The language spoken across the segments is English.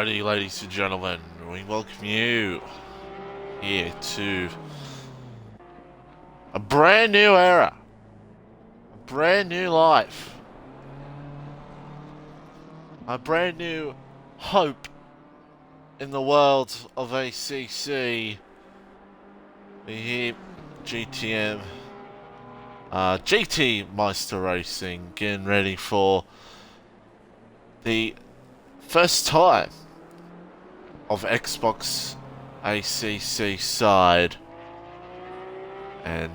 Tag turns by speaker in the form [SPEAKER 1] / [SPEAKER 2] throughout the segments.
[SPEAKER 1] Alrighty, ladies and gentlemen, we welcome you here to a brand new era, a brand new life, a brand new hope in the world of ACC. We here, GTM, GT Meister Racing, getting ready for the first time of Xbox ACC side, and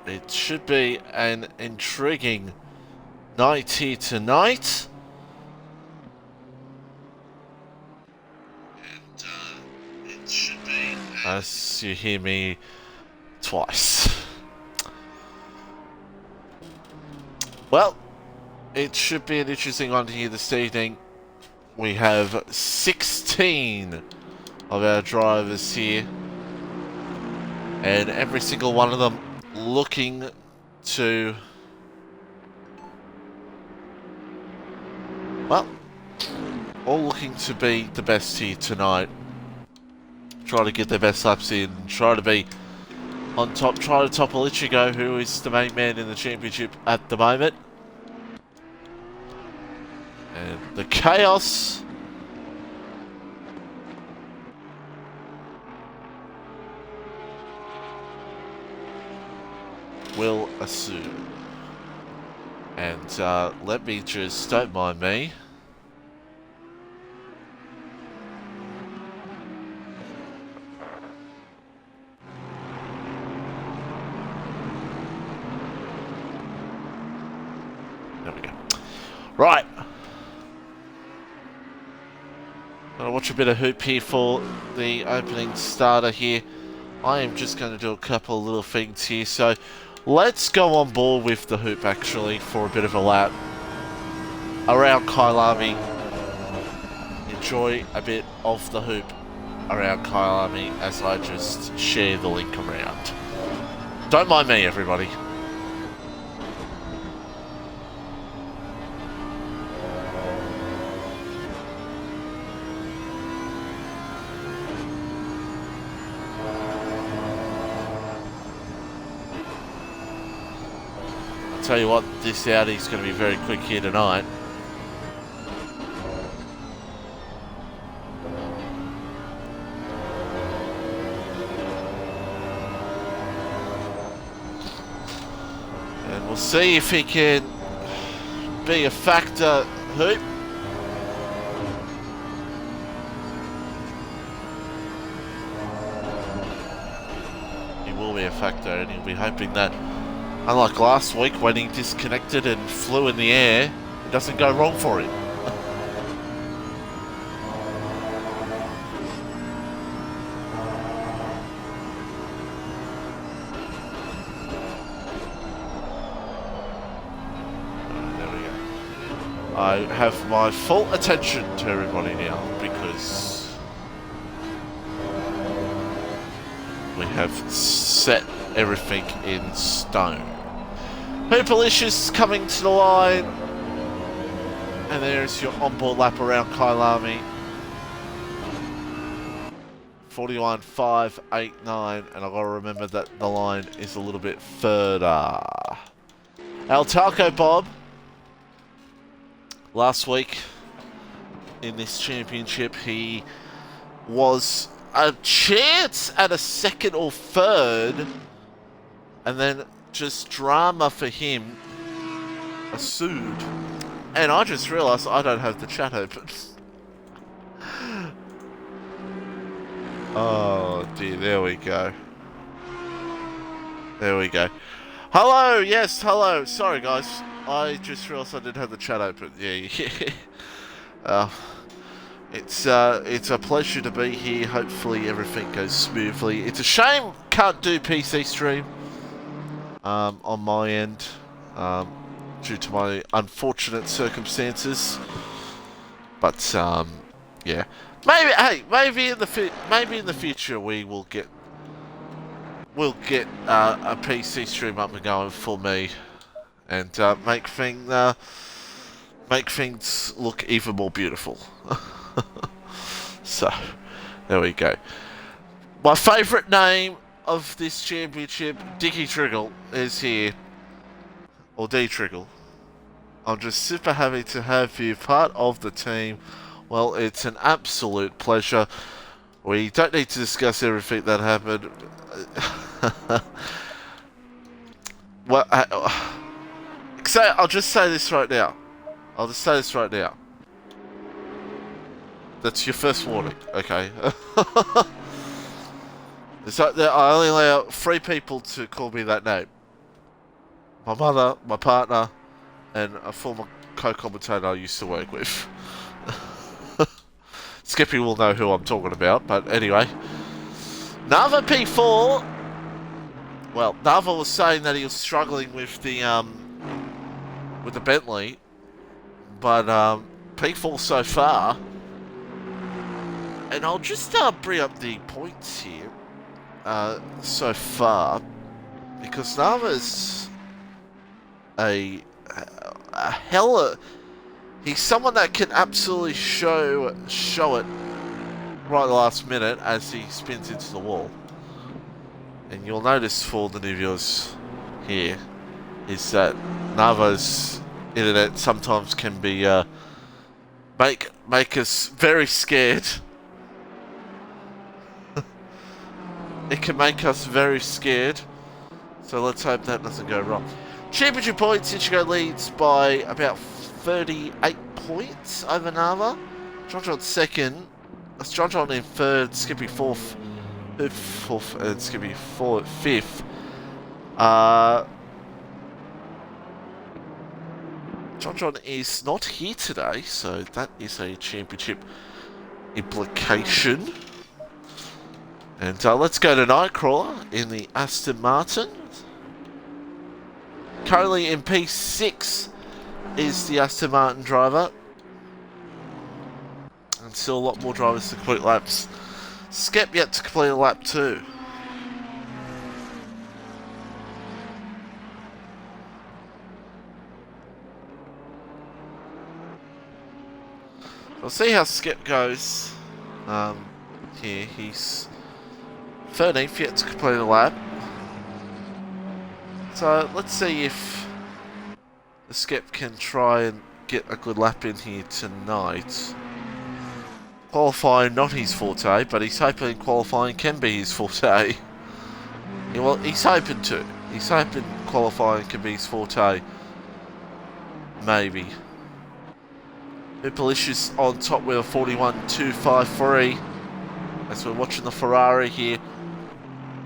[SPEAKER 1] it should be an intriguing night here tonight. And it should be, as you hear me twice. Well, it should be an interesting one here this evening. We have 16 of our drivers here, and every single one of them looking to, well, all looking to be the best here tonight. Try to get their best laps in, try to be on top, try to topple Ichigo, who is the main man in the championship at the moment. And the chaos will assume. And let me just, don't mind me. There we go. Right. Gonna watch a bit of hoop here for the opening starter here. I am just going to do a couple of little things here, so let's go on board with the hoop actually for a bit of a lap around Kyalami. Enjoy a bit of the hoop around Kyalami as I just share the link around. Don't mind me, everybody. Tell you what, this Audi's going to be very quick here tonight. And we'll see if he can be a factor, Hoop. He will be a factor, and he'll be hoping that, unlike last week when he disconnected and flew in the air, it doesn't go wrong for him. There we go. I have my full attention to everybody now because we have set everything in stone. Hoopalicious coming to the line, and there's your onboard lap around Kyalami. 41.589, and I've got to remember that the line is a little bit further. El Taco Bob, last week in this championship, he was a chance at a second or third, and then just drama for him ensued. And I just realised I don't have the chat open. Oh dear, there we go. There we go. Hello, yes, hello. Sorry guys, I just realised I didn't have the chat open. Yeah. It's a pleasure to be here. Hopefully everything goes smoothly. It's a shame can't do PC stream on my end due to my unfortunate circumstances. But yeah, maybe in the future we will get a PC stream up and going for me, and make things look even more beautiful. So, there we go. My favourite name of this championship, Dicky Triggle, is here. Or D Triggle. I'm just super happy to have you part of the team. Well, it's an absolute pleasure. We don't need to discuss everything that happened. Well, I'll just say this right now. I'll just say this right now. That's your first warning, okay? It's like that I only allow 3 people to call me that name. My mother, my partner, and a former co-commentator I used to work with. Skippy will know who I'm talking about, but anyway. Nava P4. Well, Nava was saying that he was struggling with the Bentley, but P4 so far. And I'll just bring up the points here so far, because Nava's a hella. He's someone that can absolutely show it right at the last minute as he spins into the wall. And you'll notice for the new viewers here is that Nava's internet sometimes can be make us very scared. It can make us very scared. So let's hope that doesn't go wrong. Championship points, Ichigo leads by about 38 points over Nava. John second. That's John in third, Skippy fourth, and Skippy fifth. John is not here today, so that is a championship implication. And let's go to Nightcrawler in the Aston Martin. Currently in P6 is the Aston Martin driver. And still a lot more drivers to complete laps. Skep yet to complete a lap 2. We'll see how Skep goes. Here he's 13th yet to complete a lap. So let's see if the Skep can try and get a good lap in here tonight. Qualifying not his forte, but he's hoping qualifying can be his forte. Yeah, well, he's hoping to. He's hoping qualifying can be his forte. Maybe. Hipalicious on top with a 41.253. As we're watching the Ferrari here.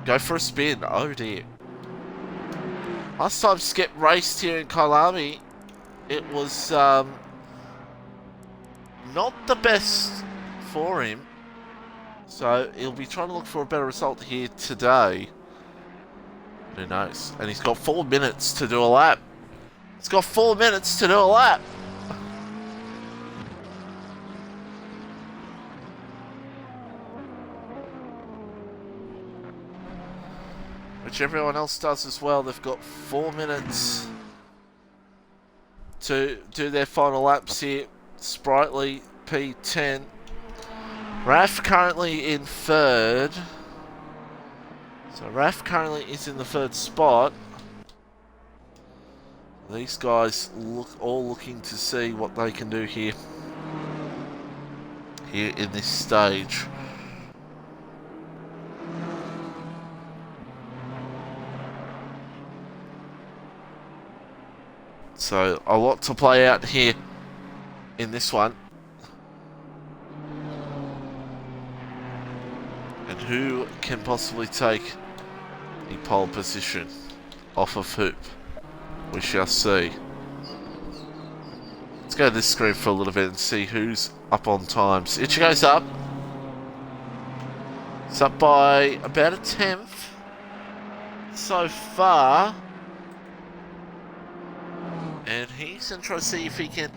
[SPEAKER 1] Go for a spin. Oh dear. Last time Skep raced here in Kyalami, it was not the best for him. So he'll be trying to look for a better result here today. Who knows? And he's got 4 minutes to do a lap. He's got 4 minutes to do a lap. Which everyone else does as well. They've got 4 minutes to do their final laps here. Sprightly P10. Raf currently in 3rd. So Raf currently is in the 3rd spot. These guys all looking to see what they can do here in this stage. So a lot to play out here in this one. And who can possibly take the pole position off of Hoop? We shall see. Let's go to this screen for a little bit and see who's up on times. Ichigo's up. It's up by about a 10th so far. And he's going to try to see if he can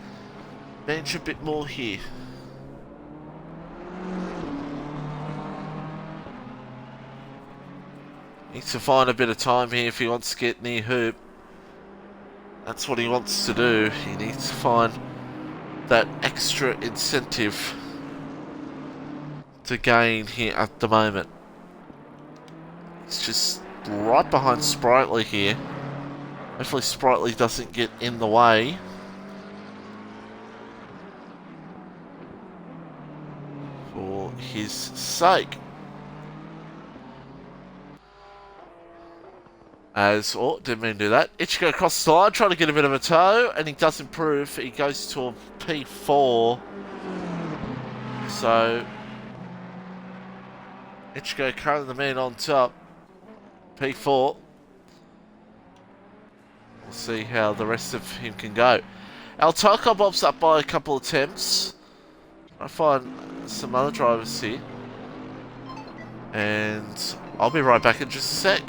[SPEAKER 1] bench a bit more here. Needs to find a bit of time here if he wants to get near Hoop. That's what he wants to do. He needs to find that extra incentive. to gain here at the moment. He's just right behind Sprightly here. Hopefully Sprightly doesn't get in the way. For his sake. As, oh, didn't mean to do that. Ichigo across the line, trying to get a bit of a toe, and he does improve. He goes to a P4. So, Ichigo currently the man on top. P4. We'll see how the rest of him can go. Altoko bobs up by a couple of attempts. I find some other drivers here. And I'll be right back in just a sec.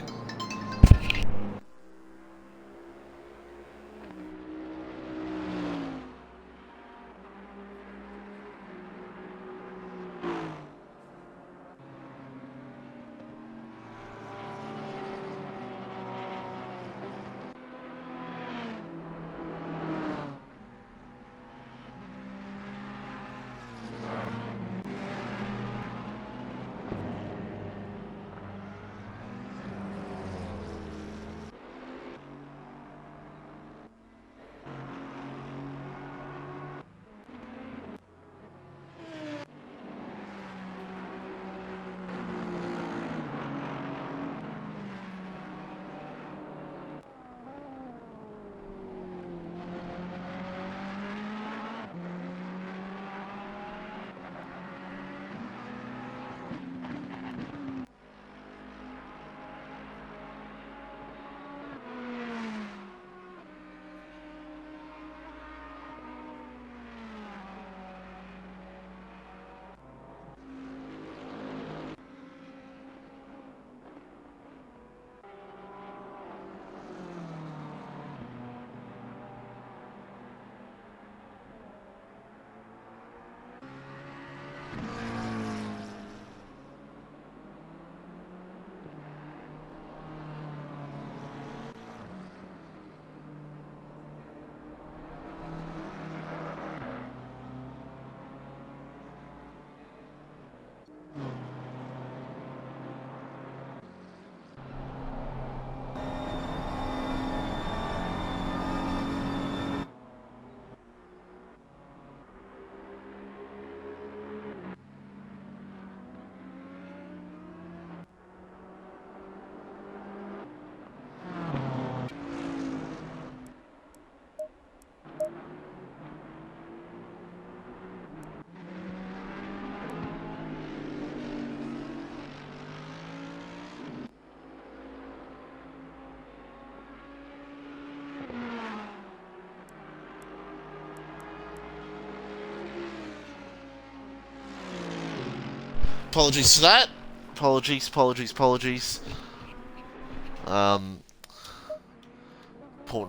[SPEAKER 1] Apologies for that. Apologies. Important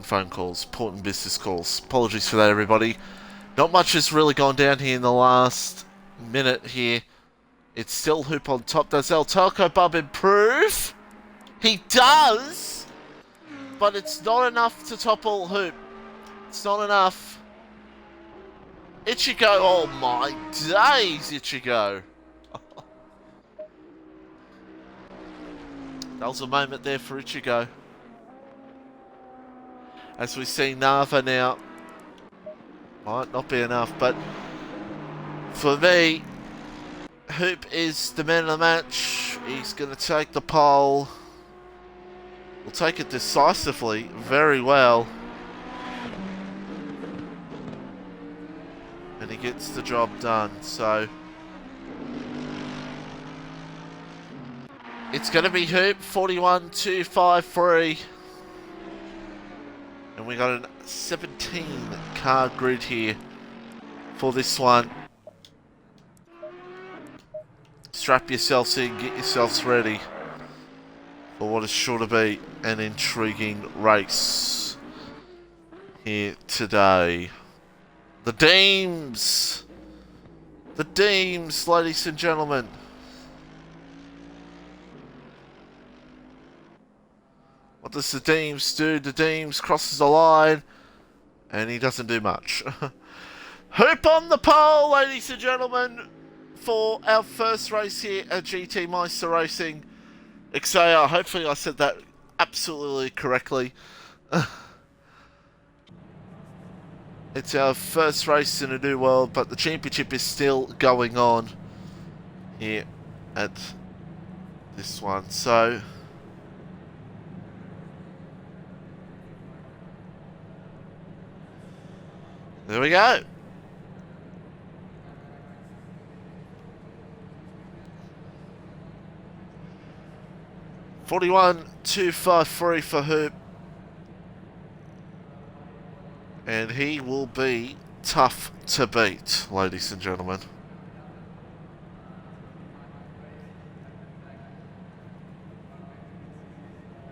[SPEAKER 1] phone calls, important business calls. Apologies for that, everybody. Not much has really gone down here in the last minute here. It's still Hoop on top. Does El Telco Bub improve? He does! But it's not enough to topple Hoop. It's not enough. Ichigo, oh my days, Ichigo. That was a moment there for Ichigo. As we see Nava now. Might not be enough, but for me, Hoop is the man of the match. He's going to take the pole. Will take it decisively, very well. And he gets the job done, so it's going to be Hoop, 41.253. And we got a 17 car grid here for this one. Strap yourselves in, get yourselves ready for what is sure to be an intriguing race here today. The Deems! The Deems, ladies and gentlemen. What does the Deems do? The Deems crosses the line, and he doesn't do much. Hoop on the pole, ladies and gentlemen, for our first race here at GT Meister Racing. XAR, hopefully I said that absolutely correctly. It's our first race in a new world, but the championship is still going on here at this one. So there we go. $41,253 for Hoop. And he will be tough to beat, ladies and gentlemen.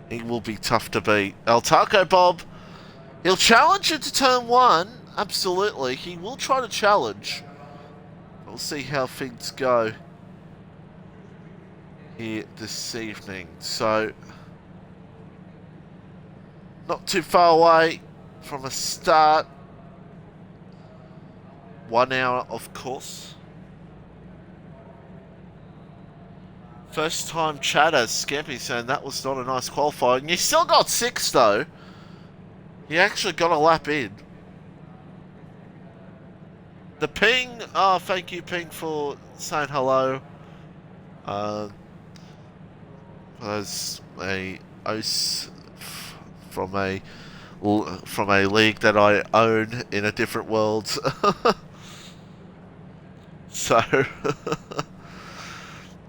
[SPEAKER 1] He will be tough to beat. El Taco Bob, he'll challenge into turn one. Absolutely. He will try to challenge. We'll see how things go here this evening. So, not too far away from a start. 1 hour, of course. First time chatter, Skeppy saying that was not a nice qualifying. You still got 6 though. You actually got a lap in. The Ping, oh thank you Ping for saying hello. There's a OS from a league that I own in a different world. So,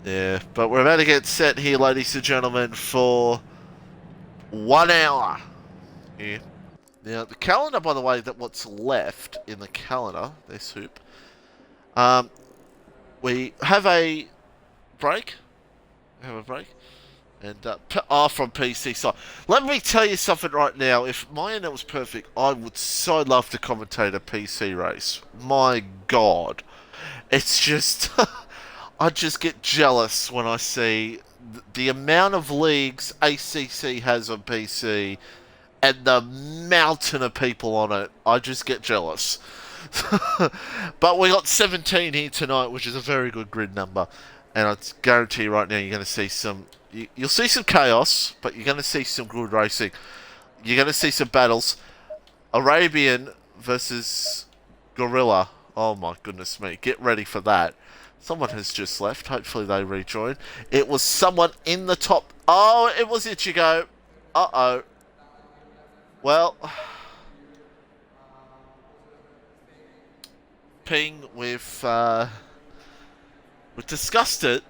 [SPEAKER 1] yeah, but we're about to get set here, ladies and gentlemen, for 1 hour. Yeah. Now, the calendar, by the way, that what's left in the calendar, this Hoop, we have a break. And from PC side. Let me tell you something right now. If my internet was perfect, I would so love to commentate a PC race. My God. It's just... I just get jealous when I see the amount of leagues ACC has on PC and the mountain of people on it. I just get jealous. But we got 17 here tonight, which is a very good grid number. And I guarantee you right now you're going to see some... You'll see some chaos, but you're going to see some good racing. You're going to see some battles. Arabian versus Gorilla. Oh my goodness me. Get ready for that. Someone has just left. Hopefully they rejoin. It was someone in the top... Oh, it was Ichigo. Uh-oh. Well... Ping, we've discussed it.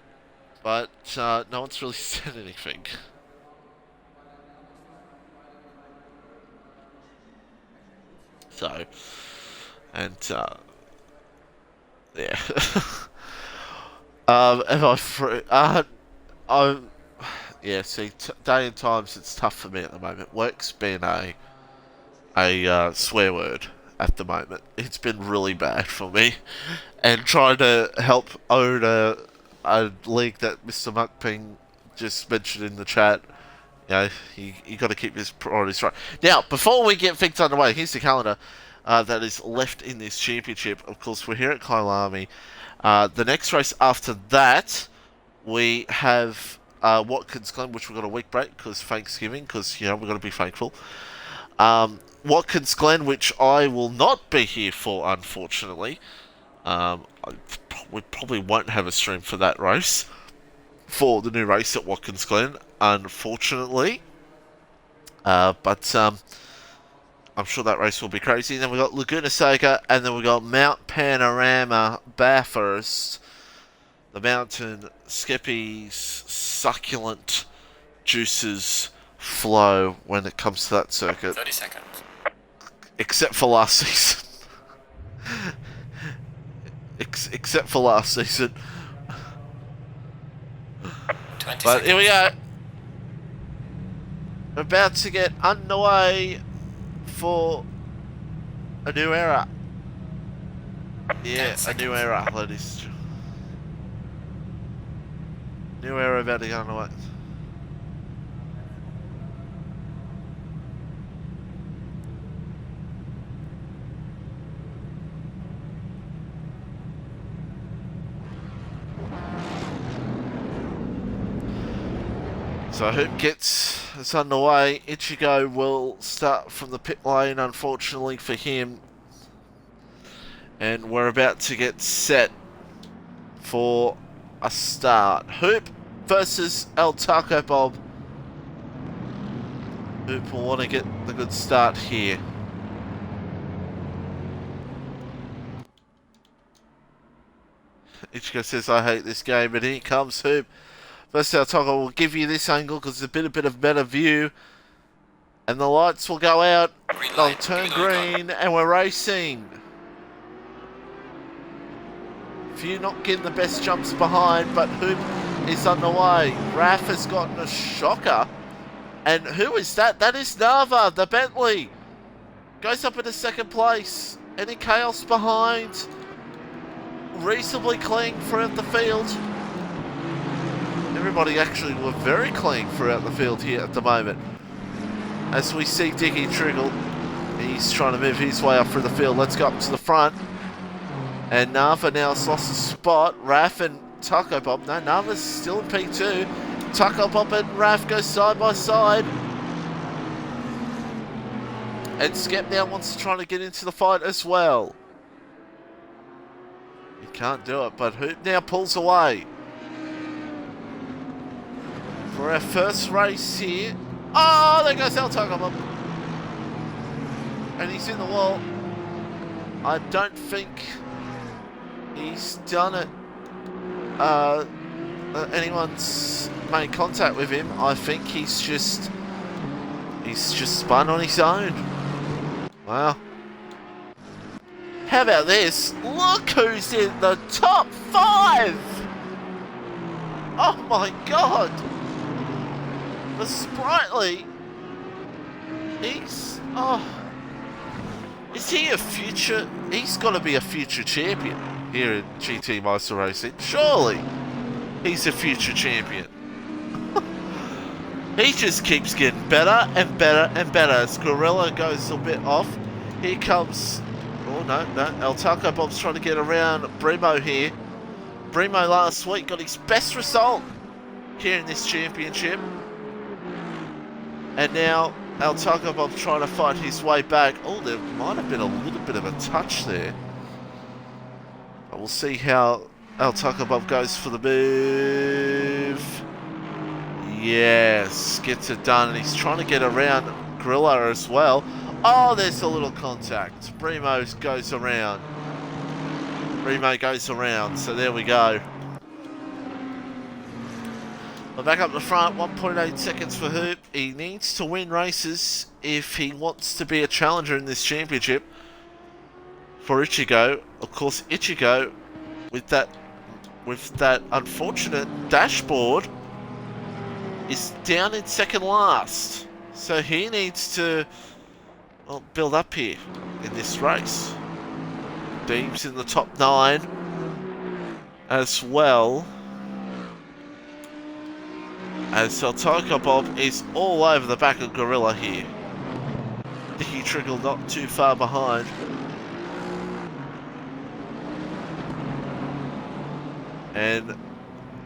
[SPEAKER 1] But no one's really said anything. So, and yeah. Am I free? Yeah. See, day and times it's tough for me at the moment. Work's been a swear word at the moment. It's been really bad for me, and trying to help own a league that Mr. Muckping just mentioned in the chat. You know, you got to keep his priorities right. Now, before we get things underway, here's the calendar that is left in this championship. Of course, we're here at Kyalami. The next race after that, we have Watkins Glen, which we've got a week break because Thanksgiving, because, you know, we've got to be thankful. Watkins Glen, which I will not be here for, unfortunately. We probably won't have a stream for that race, for the new race at Watkins Glen, unfortunately. But I'm sure that race will be crazy. Then we got Laguna Seca, and then we got Mount Panorama Bathurst, the mountain. Skeppy's succulent juices flow when it comes to that circuit.
[SPEAKER 2] 30 seconds.
[SPEAKER 1] Except for last season. Except for last season.
[SPEAKER 2] 20
[SPEAKER 1] But
[SPEAKER 2] seconds.
[SPEAKER 1] here we go. We're about to get underway for a new era. Yeah, a new era, ladies. New era about to get underway. So Hoop gets us underway. Ichigo will start from the pit lane, unfortunately for him. And we're about to get set for a start. Hoop versus El Taco Bob. Hoop will want to get the good start here. Ichigo says, I hate this game, and here comes Hoop. First, El Taco will give you this angle because it's a bit of better view. And the lights will go out, they'll turn green, and we're racing. Few not getting the best jumps behind, but Hoop is underway. Raf has gotten a shocker. And who is that? That is Nava, the Bentley. Goes up into second place. Any chaos behind? Reasonably clean throughout the field. Everybody actually were very clean throughout the field here at the moment. As we see GT3, he's trying to move his way up through the field. Let's go up to the front. And Nava now has lost a spot. Raf and Taco Bob. No, Nava's still in P2. Taco Bob and Raf go side by side. And Skep now wants to try to get into the fight as well. He can't do it, but Hoop now pulls away. For our first race here. Oh, there goes El Taco Bob. And he's in the wall. I don't think he's done it. Anyone's made contact with him. I think he's just spun on his own. Wow. How about this? Look who's in the top 5! Oh my god! The Sprightly. He's... oh. Is he a future... he's got to be a future champion here in GT Meister Racing. Surely he's a future champion. He just keeps getting better and better and better as Gorilla goes a bit off. Here comes... oh no, El Taco Bob's trying to get around Brimo here. Brimo last week got his best result here in this championship. And now El Taco Bob's trying to fight his way back. Oh, there might have been a little bit of a touch there. But we'll see how El Taco Bob goes for the move. Yes, gets it done. And he's trying to get around Gorilla as well. Oh, there's a little contact. Brimo goes around. Brimo goes around. So there we go. We're back up the front, 1.8 seconds for Hoop. He needs to win races if he wants to be a challenger in this championship. For Ichigo, of course, Ichigo with that unfortunate dashboard is down in second last. So he needs to build up here in this race. Deem's in the top 9 as well. As El Taco Bob is all over the back of Gorilla here. Nicky Trickle not too far behind. And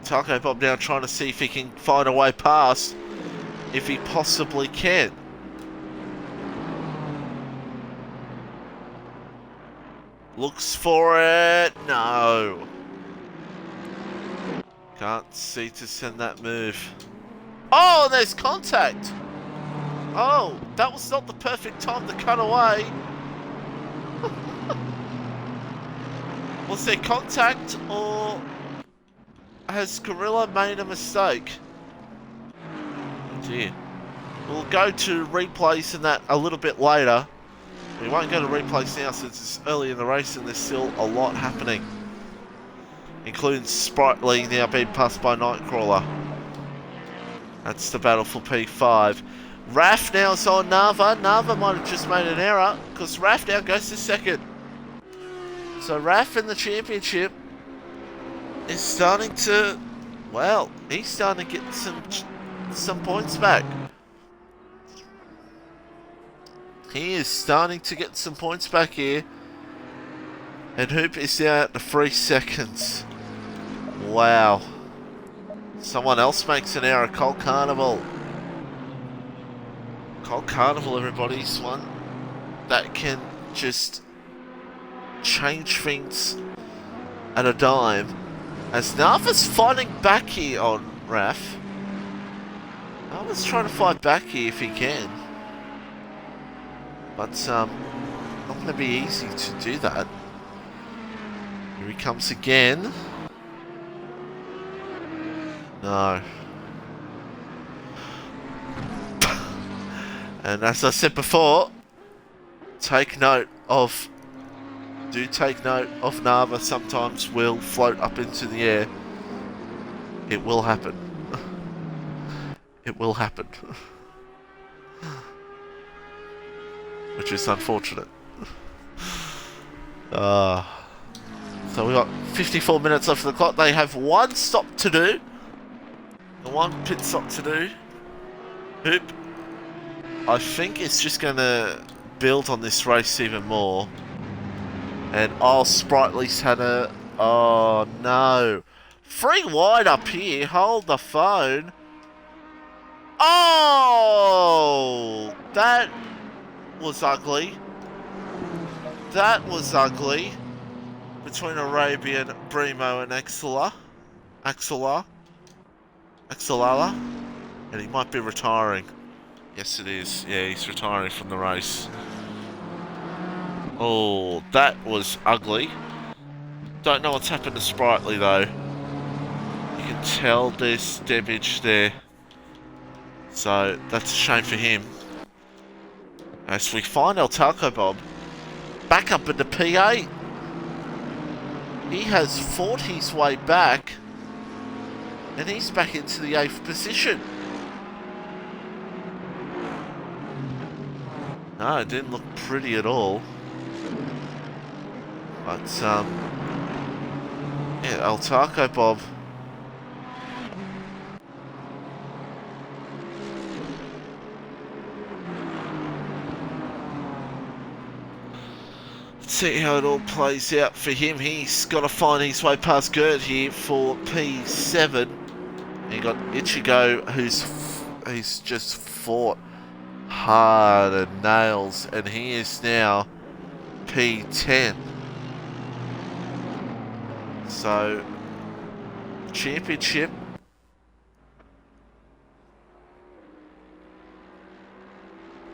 [SPEAKER 1] Taco Bob now trying to see if he can find a way past, if he possibly can. Looks for it. No. Can't see to send that move. Oh, there's contact. Oh, that was not the perfect time to cut away. Was there contact, or has Gorilla made a mistake? Oh dear. We'll go to replays and that a little bit later. We won't go to replays now since it's early in the race and there's still a lot happening. Including Sprightly now being passed by Nightcrawler. That's the battle for P5. Raf now is on Nava. Nava might have just made an error because Raf now goes to second. So Raf in the championship is starting to, well, he's starting to get some points back. He is starting to get some points back here. And Hoop is now at the 3 seconds. Wow. Someone else makes an error. Colt Carnival. Colt Carnival, everybody's one that can just change things at a dime. As Narva's fighting back here on Raf. Narva's trying to fight back here if he can. But not going to be easy to do that. Here he comes again. No. And as I said before, take note of Narva sometimes will float up into the air. It will happen. It will happen. Which is unfortunate. So we got 54 minutes left of the clock. They have one stop to do. One pit stop to do. Hoop, I think it's just going to build on this race even more. And Sprightly's had a... Oh, no. 3 wide up here. Hold the phone. Oh! That was ugly. That was ugly. Between Arabian, Brimo and Axelala. And he might be retiring. Yes, it is. Yeah, he's retiring from the race. Oh, that was ugly. Don't know what's happened to Sprightly, though. You can tell there's damage there. So, that's a shame for him. As we find El Taco Bob back up in the P8. He has fought his way back. And he's back into the 8th position. No, it didn't look pretty at all. But, yeah, El Taco Bob. Let's see how it all plays out for him. He's got to find his way past Gert here for P7. You got Ichigo, who's just fought hard and nails, and he is now P10. So, championship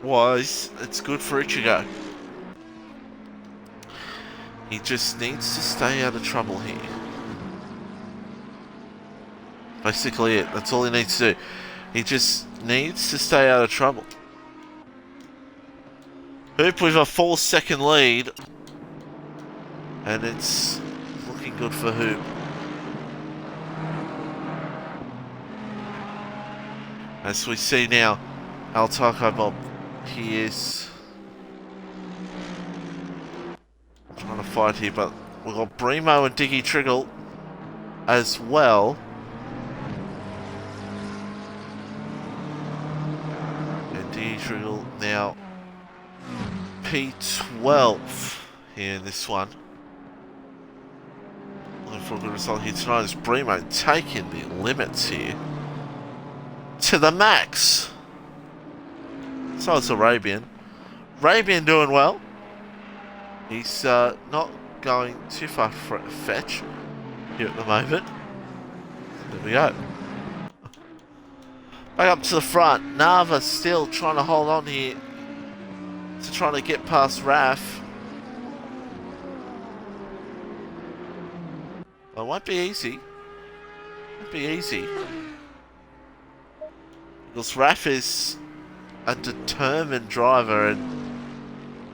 [SPEAKER 1] wise, it's good for Ichigo. He just needs to stay out of trouble here. Basically it. That's all he needs to do. He just needs to stay out of trouble. Hoop with a 4-second lead. And it's looking good for Hoop. As we see now, El Taco Bob, he is trying to fight here, but we've got Brimo and Diggy Triggle as well. Triggle now P12 here in this one. Looking for a good result here tonight as Brimo taking the limits here to the max. So it's Arabian. Arabian doing well. He's not going too far fetch here at the moment. There we go. Back up to the front. Narva still trying to hold on here to trying to get past Raf. Well, it won't be easy. Won't be easy. Because Raf is a determined driver and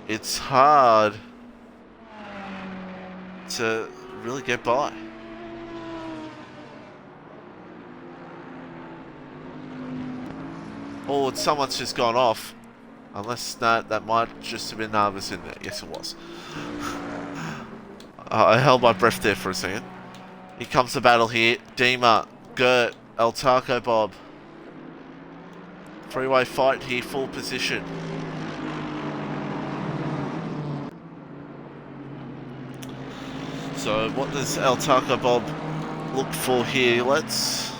[SPEAKER 1] it's hard to really get by. Oh, someone's just gone off. Unless that might just have been Narva's in there. Yes, it was. I held my breath there for a second. Here comes the battle here. Dima, Gert, El Taco Bob. Three-way fight here, full position. So what does El Taco Bob look for here? Let's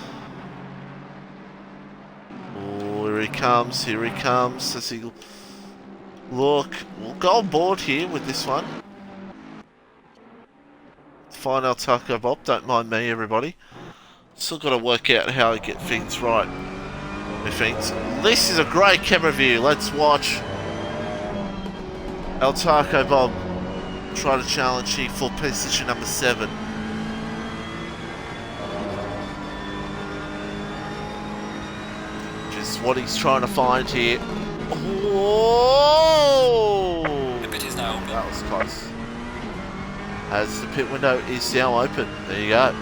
[SPEAKER 1] he comes, here he comes. Does he look? We'll go on board here with this one. Find our Taco Bob, don't mind me, everybody. Still got to work out how to get things right with things. This is a great camera view. Let's watch El Taco Bob try to challenge here for position number 7. Just what he's trying to find here. Oh!
[SPEAKER 2] The pit is now open.
[SPEAKER 1] That was close. As the pit window is now open. There you go.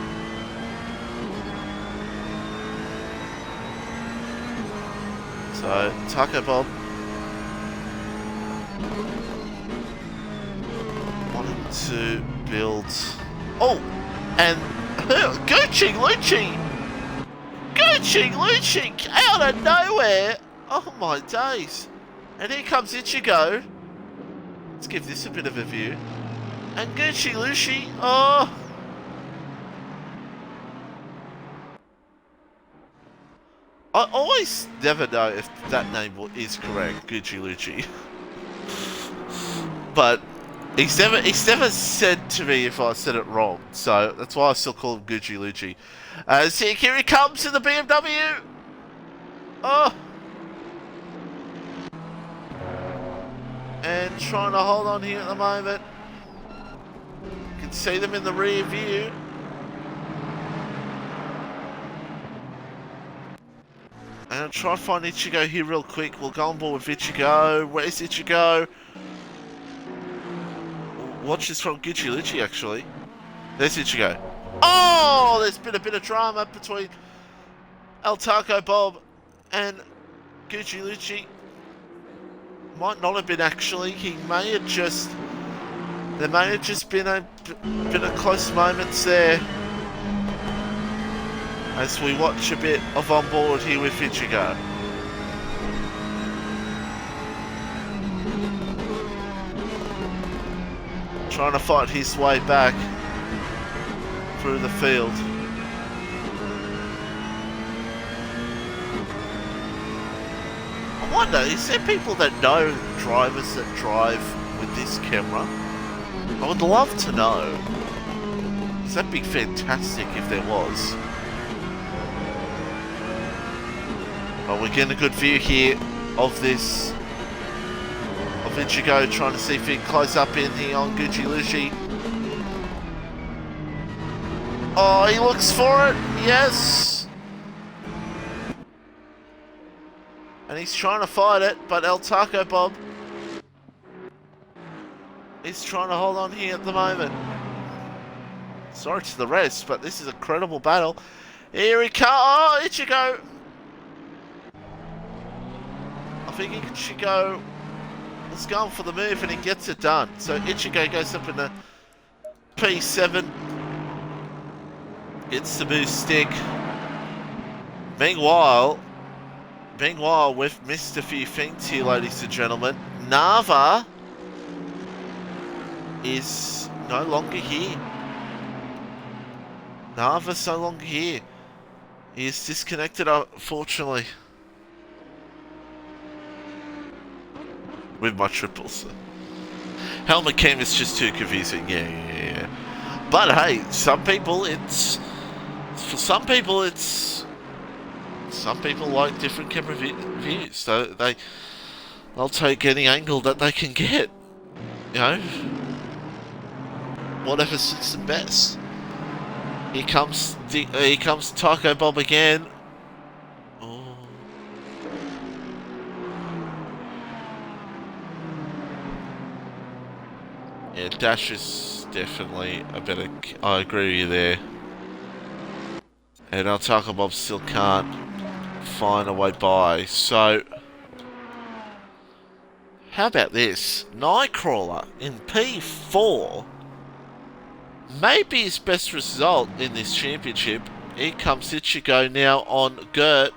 [SPEAKER 1] So, Taco Bob wanting to build... Oh! And Gucci Lucci! Gucci Lucci out of nowhere! Oh my days! And here comes Ichigo. Let's give this a bit of a view. And Gucci Lucci, oh! I always never know if that name is correct, Gucci Lucci. But he's never said to me if I said it wrong, so that's why I still call him Gucci Lucci. See, here he comes in the BMW. Oh, and trying to hold on here at the moment. You can see them in the rear view. And I'll try to find Ichigo here real quick. We'll go on board with Ichigo. Where's Ichigo? Watch this from Gucci Lucci, actually. There's Ichigo. Oh! There's been a bit of drama between El Taco Bob and Gucci Lucci. Might not have been, actually. He may have just... There may have just been a close moments there. As we watch a bit of on board here with Ichigo. Trying to fight his way back through the field. I wonder, is there people that know drivers that drive with this camera? I would love to know. Because that'd be fantastic if there was. But we're getting a good view here of this, of Ichigo trying to see if he can close up in here on Gucci Lucci. Oh, he looks for it, yes! And he's trying to fight it, but El Taco Bob is trying to hold on here at the moment. Sorry to the rest, but this is a credible battle. Here he comes, oh, Ichigo! I think Ichigo is going for the move and he gets it done. So Ichigo goes up in the P7. Gets the move stick. Meanwhile, we've missed a few things here, ladies and gentlemen. Nava is no longer here. Nava's no longer here. He is disconnected, unfortunately. With my triples. Helmet cam is just too confusing. Yeah. But hey, some people some people like different camera views, so they'll take any angle that they can get. You know, whatever suits them best. Here comes Taco Bob again. Yeah, Dash is definitely a better... I agree with you there. And El Taco Bob still can't find a way by. So, how about this? Nightcrawler in P4 may be his best result in this championship. Here comes Ichigo now on Gert.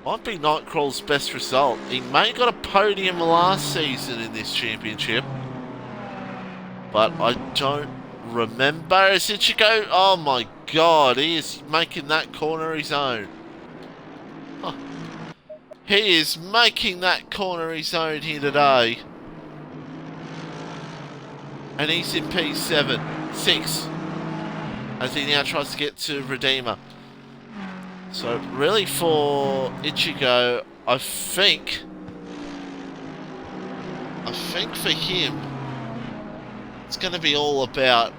[SPEAKER 1] Might be Nightcrawler's best result. He may have got a podium last season in this championship. But I don't remember. Is Ichigo? Oh my God, he is making that corner his own. Oh, he is making that corner his own here today. And he's in P7, 6, as he now tries to get to Redeemer. So really for Ichigo, I think for him, it's going to be all about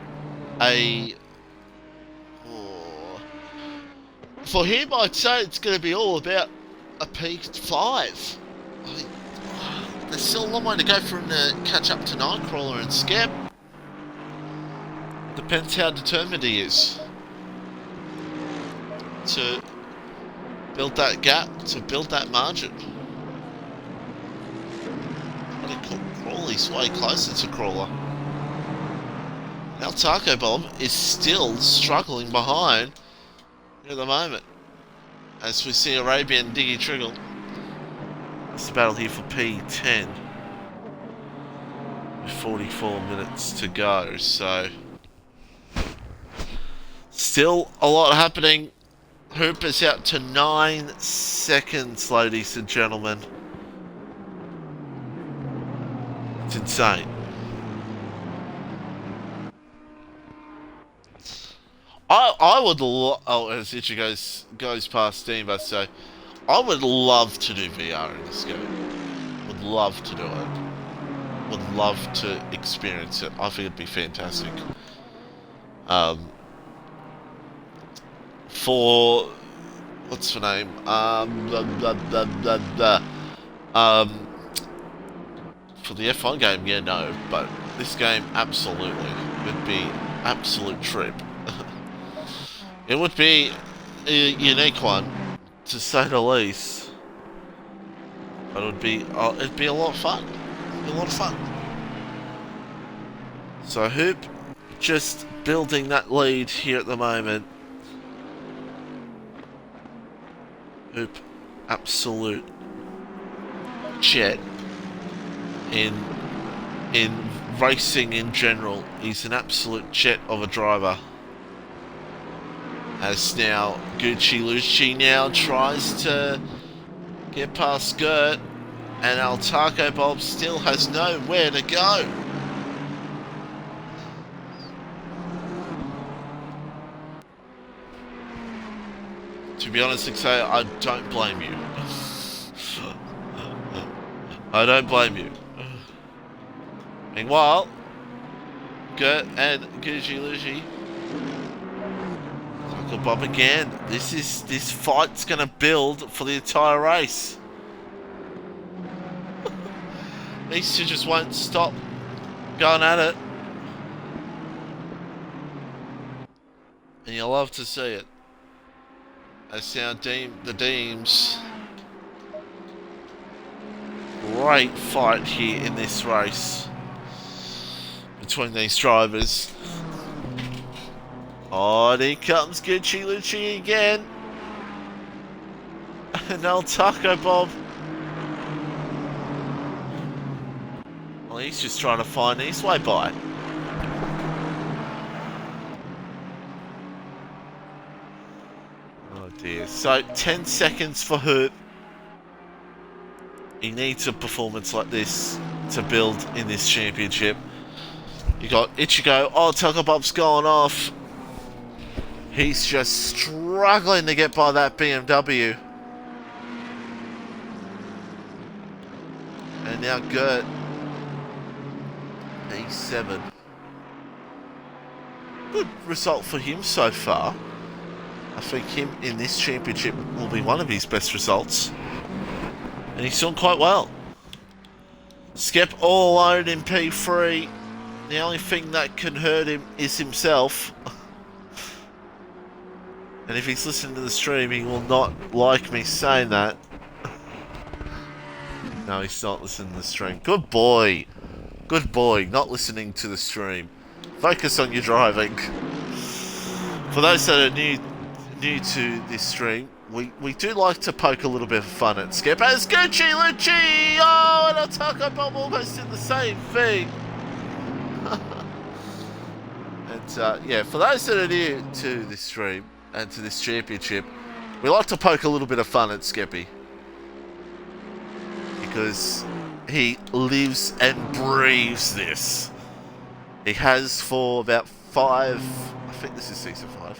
[SPEAKER 1] for him, I'd say it's going to be all about a P5. There's still a long way to go for him to catch up to Nightcrawler and Skep. Depends how determined he is to build that gap, to build that margin. Trying to crawl his way closer to Crawler. Now Taco Bomb is still struggling behind at the moment, as we see Arabian Diggy Triggle. It's the battle here for P10 with 44 minutes to go, so still a lot happening. Hoop is out to 9 seconds, ladies and gentlemen. It's insane. I would as Ichigo goes past Steamba, so I would love to do VR in this game. Would love to do it. Would love to experience it. I think it'd be fantastic. For what's her name? For the F1 game, yeah, no, but this game absolutely would be absolute trip. It would be a unique one, to say the least. But it'd be a lot of fun. It'd be a lot of fun. So Hoop just building that lead here at the moment. Hoop, absolute jet in racing in general. He's an absolute jet of a driver. As now Gucci Lucci now tries to get past Gert, and El Taco Bob still has nowhere to go. To be honest, I don't blame you. I don't blame you. Meanwhile, Gert and Gucci Lucci. Taco Bob again. This fight's gonna build for the entire race. These two just won't stop going at it. And you'll love to see it. As now the Deems. Great fight here in this race between these drivers. Oh, and here comes Gucci Lucci again. And El Taco Bob. Well, he's just trying to find his way by. Oh dear. So 10 seconds for Hoop. He needs a performance like this to build in this championship. You got Ichigo. Oh, Taco Bob's going off. He's just struggling to get by that BMW. And now Gert. A7. Good result for him so far. I think him in this championship will be one of his best results. And he's done quite well. Skep all alone in P3. The only thing that can hurt him is himself. And if he's listening to the stream, he will not like me saying that. No, he's not listening to the stream. Good boy. Good boy, not listening to the stream. Focus on your driving. For those that are new to this stream, we do like to poke a little bit of fun at Skep. As Gucci Lucci! Oh, and a Taco Bomb almost did the same thing. And yeah, for those that are new to this stream and to this championship, we like to poke a little bit of fun at Skeppy. Because he lives and breathes this. He has for about 5... I think this is Season 5.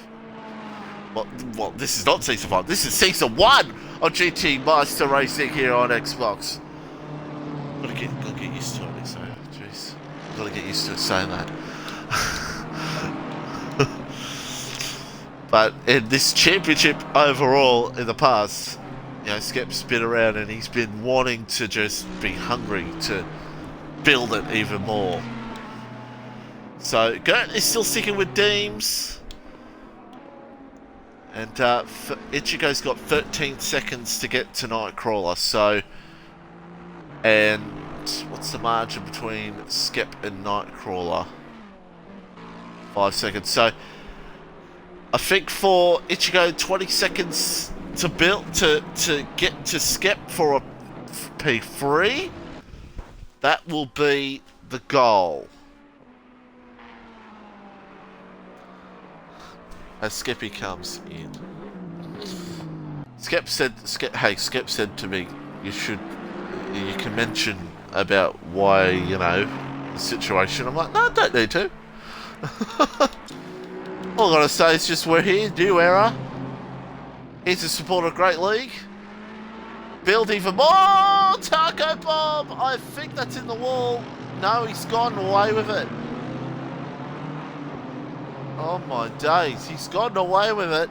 [SPEAKER 1] Well, this is not Season 5. This is Season 1 on GT Meister Racing here on Xbox. Gotta get used to it, so jeez. Gotta get used to saying that. But in this championship overall in the past, you know, Skep's been around and he's been wanting to just be hungry to build it even more. So Gert is still sticking with Deems. And Ichigo's got 13 seconds to get to Nightcrawler, so... And what's the margin between Skep and Nightcrawler? 5 seconds. So I think for Ichigo, 20 seconds to build to get to Skep for a P3. That will be the goal. As Skeppy comes in. Skep said to me, you can mention about why, you know, the situation. I'm like, no, I don't need to. All I gotta say is just we're here, new era. Here to support a great league. Build even more! Taco Bomb! I think that's in the wall. No, he's gone away with it. Oh my days, he's gotten away with it.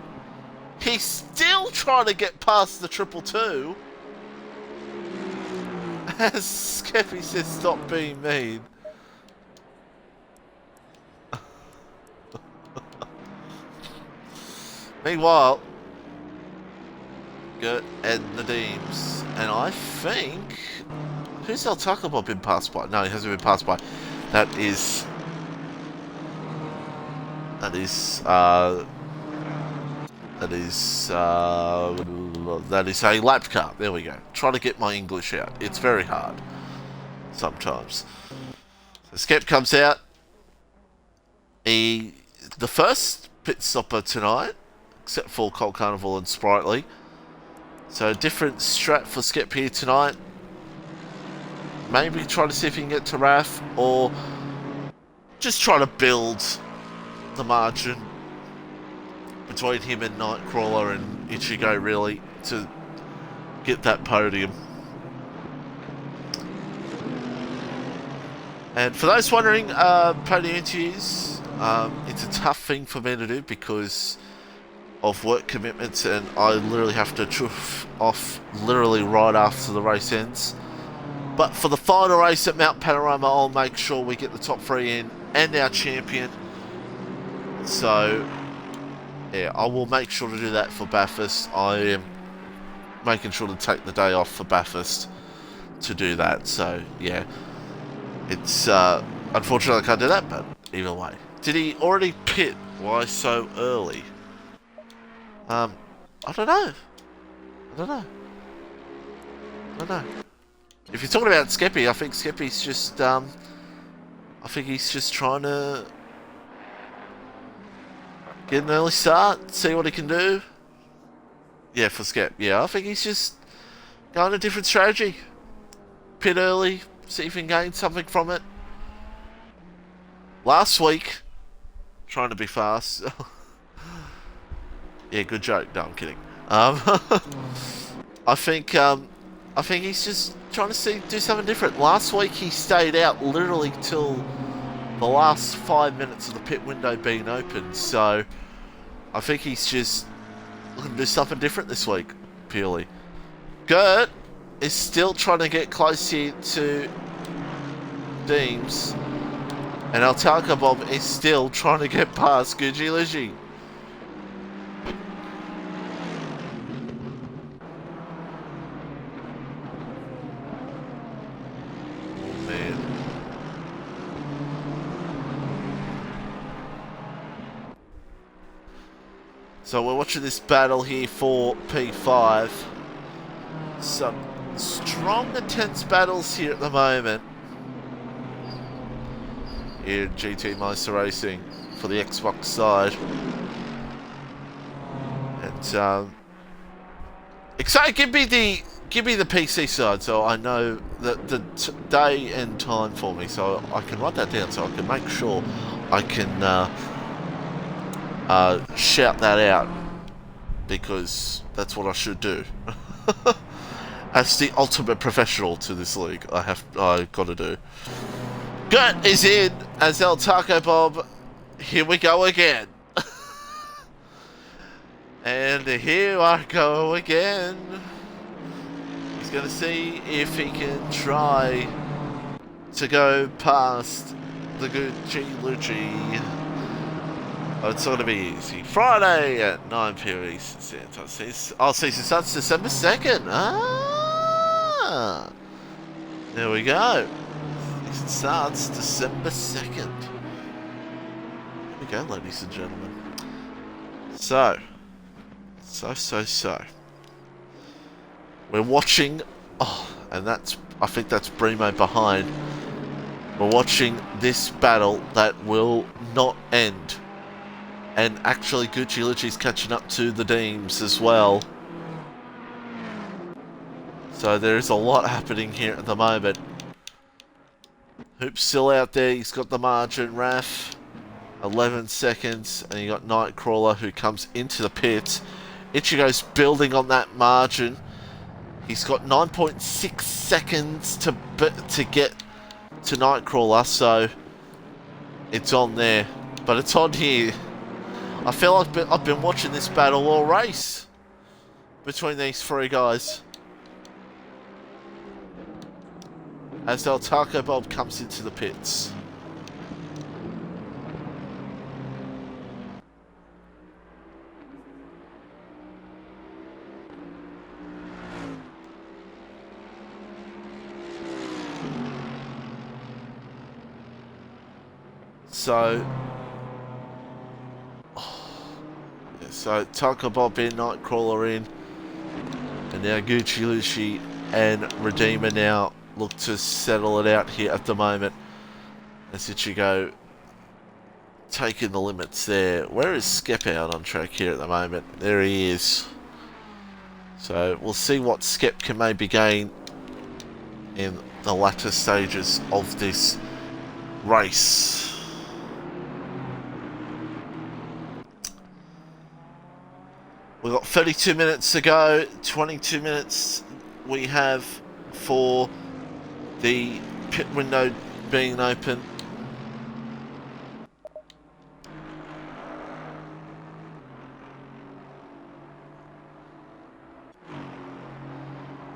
[SPEAKER 1] He's still trying to get past the 222. As Skeppy says, stop being mean. Meanwhile, Gert and the Deems. And I think... Who's El Taco Bob been passed by? No, he hasn't been passed by. That is a lap car. There we go. Trying to get my English out. It's very hard sometimes. So Skep comes out. The first pit stopper tonight, except for Cold Carnival and Sprightly. So different strat for Skep here tonight. Maybe try to see if he can get to RAF, or just try to build the margin between him and Nightcrawler and Ichigo, really, to get that podium. And for those wondering, podium interviews, it's a tough thing for me to do because of work commitments, and I literally have to chuff off literally right after the race ends. But for the final race at Mount Panorama, I'll make sure we get the top 3 in and our champion. So, yeah, I will make sure to do that for Bathurst. I am making sure to take the day off for Bathurst to do that. So, yeah, it's unfortunately I can't do that, but either way. Did he already pit? Why so early? I don't know. If you're talking about Skeppy, I think Skeppy's just, I think he's just trying to get an early start, see what he can do. Yeah, for Skep. Yeah, I think he's just going a different strategy. Pit early, see if he can gain something from it. Last week, trying to be fast. Yeah, good joke. No, I'm kidding. I think he's just trying to do something different. Last week he stayed out literally till the last 5 minutes of the pit window being open. So I think he's just looking to do something different this week, purely. Gert is still trying to get close here to Deems. And El Taco Bob is still trying to get past Gucci Ligi. So we're watching this battle here for P5. Some strong, intense battles here at the moment. Here in GT Meister Racing. for the Xbox side. And excited, give me the PC side so I know the day and time for me, so I can write that down so I can make sure I can shout that out, because that's what I should do. As the ultimate professional to this league, I got to do. Gert is in as El Taco Bob. Here we go again. And here I go again. He's going to see if he can try to go past the Gucci Lucci. Oh, it's going to be easy. Friday at 9 p.m. Eastern Standard Time. Season starts December 2nd. Ah! There we go. Season starts December 2nd. There we go, ladies and gentlemen. So. We're watching, and I think that's Brimo behind. We're watching this battle that will not end. And actually, Gucci Lucci's catching up to the Deems as well. So there's a lot happening here at the moment. Hoop's still out there, he's got the margin, Raf. 11 seconds, and you got Nightcrawler who comes into the pit. Ichigo's building on that margin. He's got 9.6 seconds to get to Nightcrawler, so it's on there. But it's on here. I feel like I've been watching this battle all race between these three guys. As El Taco Bob comes into the pits. So Taco Bob in, Nightcrawler in, and now Gucci Lucci and Redeemer now look to settle it out here at the moment. As Ichigo taking the limits there. Where is Skep out on track here at the moment? There he is. So we'll see what Skep can maybe gain in the latter stages of this race. We've got 32 minutes to go, 22 minutes we have for the pit window being open.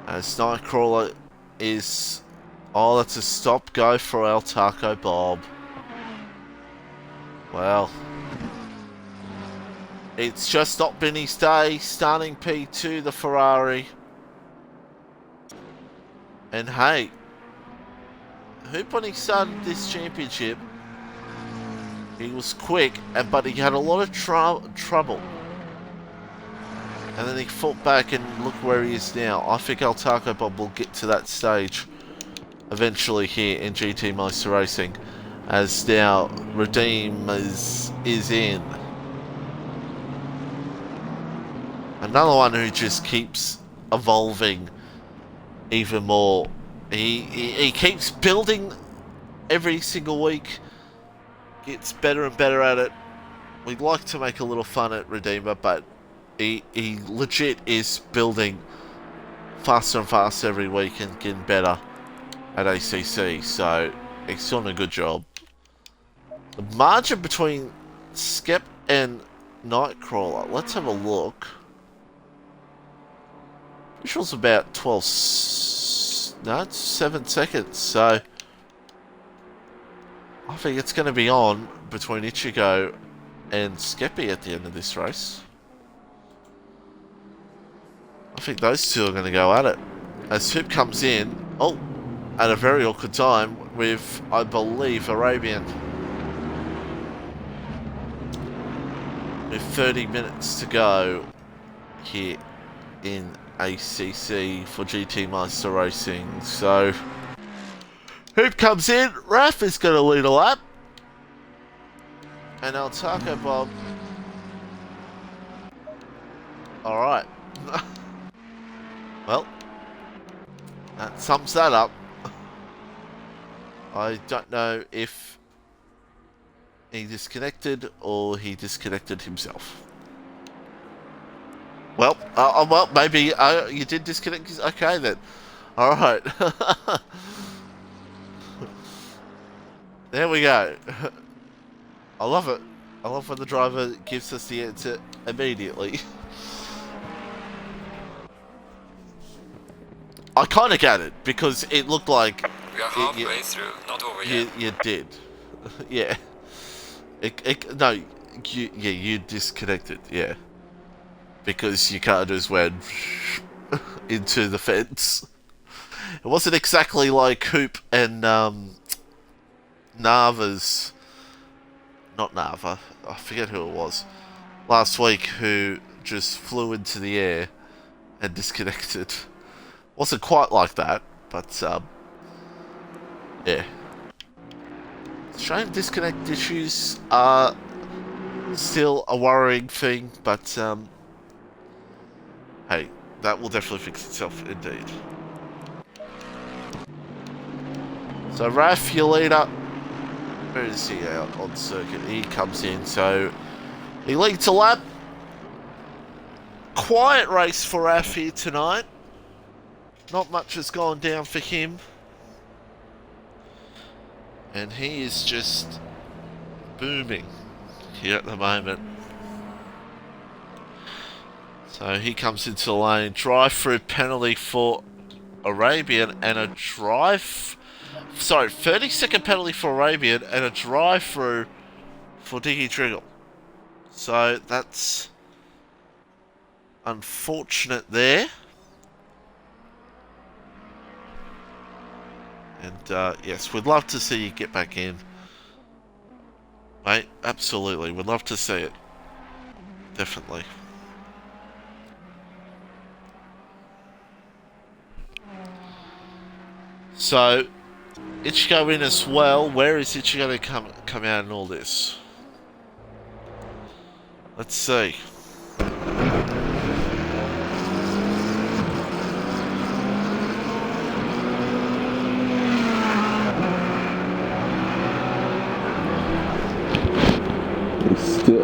[SPEAKER 1] As Nightcrawler is... Oh, that's a stop go for El Taco Bob. Well... It's just not been his day, starting P2, the Ferrari. And hey, Hoop when he started this championship, he was quick, but he had a lot of trouble. And then he fought back and look where he is now. I think El Taco Bob will get to that stage eventually here in GT Meister Racing. As now Redeem is in. Another one who just keeps evolving even more. He keeps building every single week. Gets better and better at it. We'd like to make a little fun at Redeemer, but he legit is building faster and faster every week and getting better at ACC. So he's doing a good job. The margin between Skep and Nightcrawler. Let's have a look. Which was about 12, no, it's 7 seconds, so I think it's going to be on between Ichigo and Skeppy at the end of this race. I think those two are going to go at it. As Hoop comes in, at a very awkward time with, I believe, Arabian. With 30 minutes to go here in ACC for GT Meister Racing. So Hoop comes in, Raf is going to lead a lap. And El Taco Bob. Alright. Well, that sums that up. I don't know if he disconnected or he disconnected himself. Well, well, maybe you did disconnect. Okay, then. All right. There we go. I love it. I love when the driver gives us the answer immediately. I kind of get it because it looked like
[SPEAKER 2] we are halfway through, not over yet.
[SPEAKER 1] You did. Yeah. No, you disconnected. Yeah. Because your car just went into the fence. It wasn't exactly like Coop and Nava's... Not Nava, I forget who it was. Last week, who just flew into the air and disconnected. Wasn't quite like that, but yeah. Shame disconnect issues are still a worrying thing, but hey, that will definitely fix itself indeed. So Raf, your leader, where is he out on circuit? He comes in, so he leads a lap. Quiet race for Raf here tonight. Not much has gone down for him. And he is just booming here at the moment. So he comes into the lane. Drive-through penalty for Arabian and a 30-second penalty for Arabian and a drive-through for GT3. So that's unfortunate there. And yes, we'd love to see you get back in. Mate, absolutely. We'd love to see it. Definitely. So, Ichigo in as well. Where is Ichigo going to come out in all this? Let's see.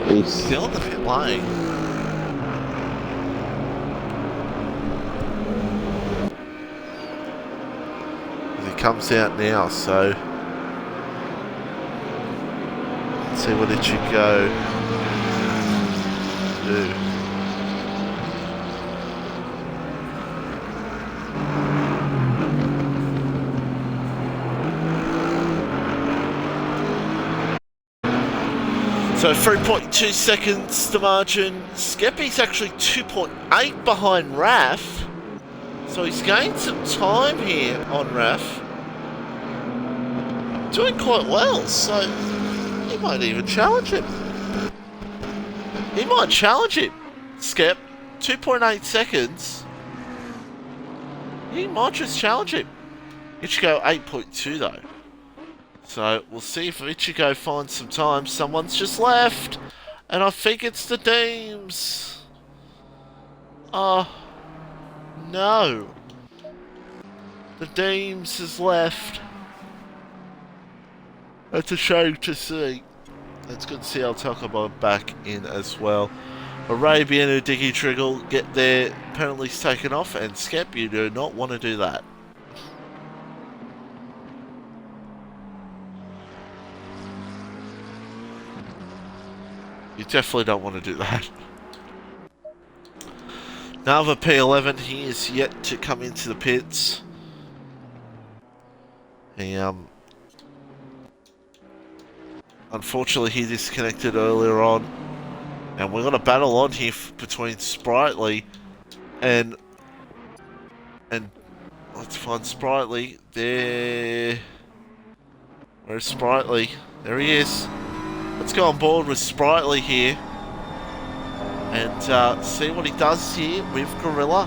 [SPEAKER 1] He's still in the pit lane. He comes out now, so let's see what it should go do. So 3.2 seconds the margin. Skeppy's actually 2.8 behind Raf. So he's gained some time here on Raf. Doing quite well, so he might even challenge him. He might challenge him. Skep, 2.8 seconds. He might just challenge him. Ichigo 8.2 though. So we'll see if Ichigo finds some time. Someone's just left. And I think it's the Deems. Oh, no. The Deems has left. That's a shame to see. It's good to see El Takobo back in as well. Arabian and GT3 get their penalties taken off. And Skep, you do not want to do that. You definitely don't want to do that. Nava P11, he is yet to come into the pits. He, unfortunately, he disconnected earlier on. And we've got a battle on here between Sprightly and let's find Sprightly. There. Where's Sprightly? There he is. Let's go on board with Sprightly here and see what he does here with Gorilla.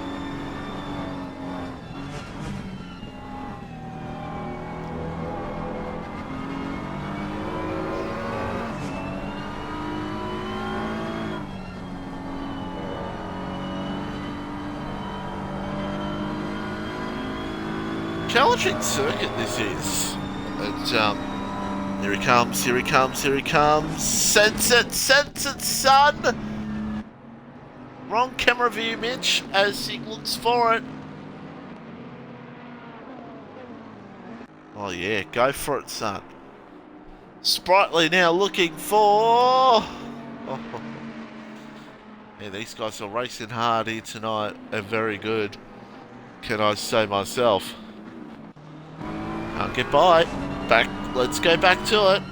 [SPEAKER 1] challenging circuit this is. And here he comes, here he comes, here he comes. Sense it, son! Wrong camera view, Mitch, as he looks for it. Oh yeah, go for it, son. Sprightly now looking for... Oh. Yeah, these guys are racing hard here tonight and very good, can I say myself. Can't get by. Back, let's go back to it.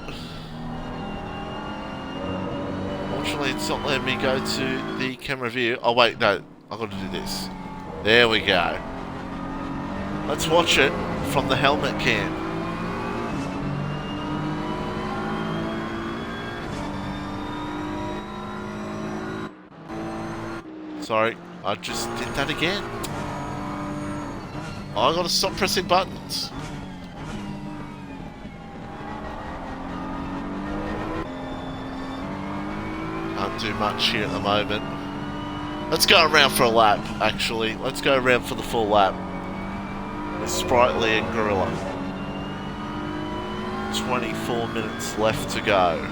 [SPEAKER 1] Fortunately, it's not letting me go to the camera view. Oh wait, no, I've got to do this. There we go. Let's watch it from the helmet cam. Sorry, I just did that again. I gotta stop pressing buttons. Can't do much here at the moment. Let's go around for a lap, actually. Let's go around for the full lap. With Sprightly and Gorilla. 24 minutes left to go.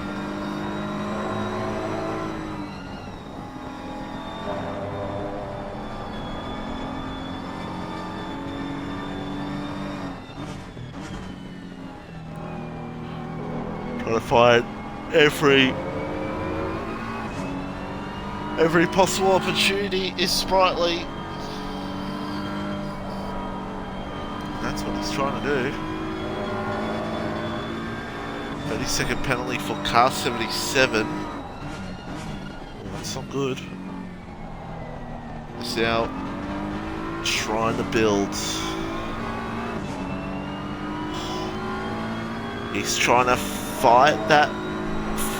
[SPEAKER 1] Trying to find every possible opportunity is Sprightly. That's what he's trying to do. 30-second penalty for car 77. Well, that's not good. He's now trying to build. He's trying to fight that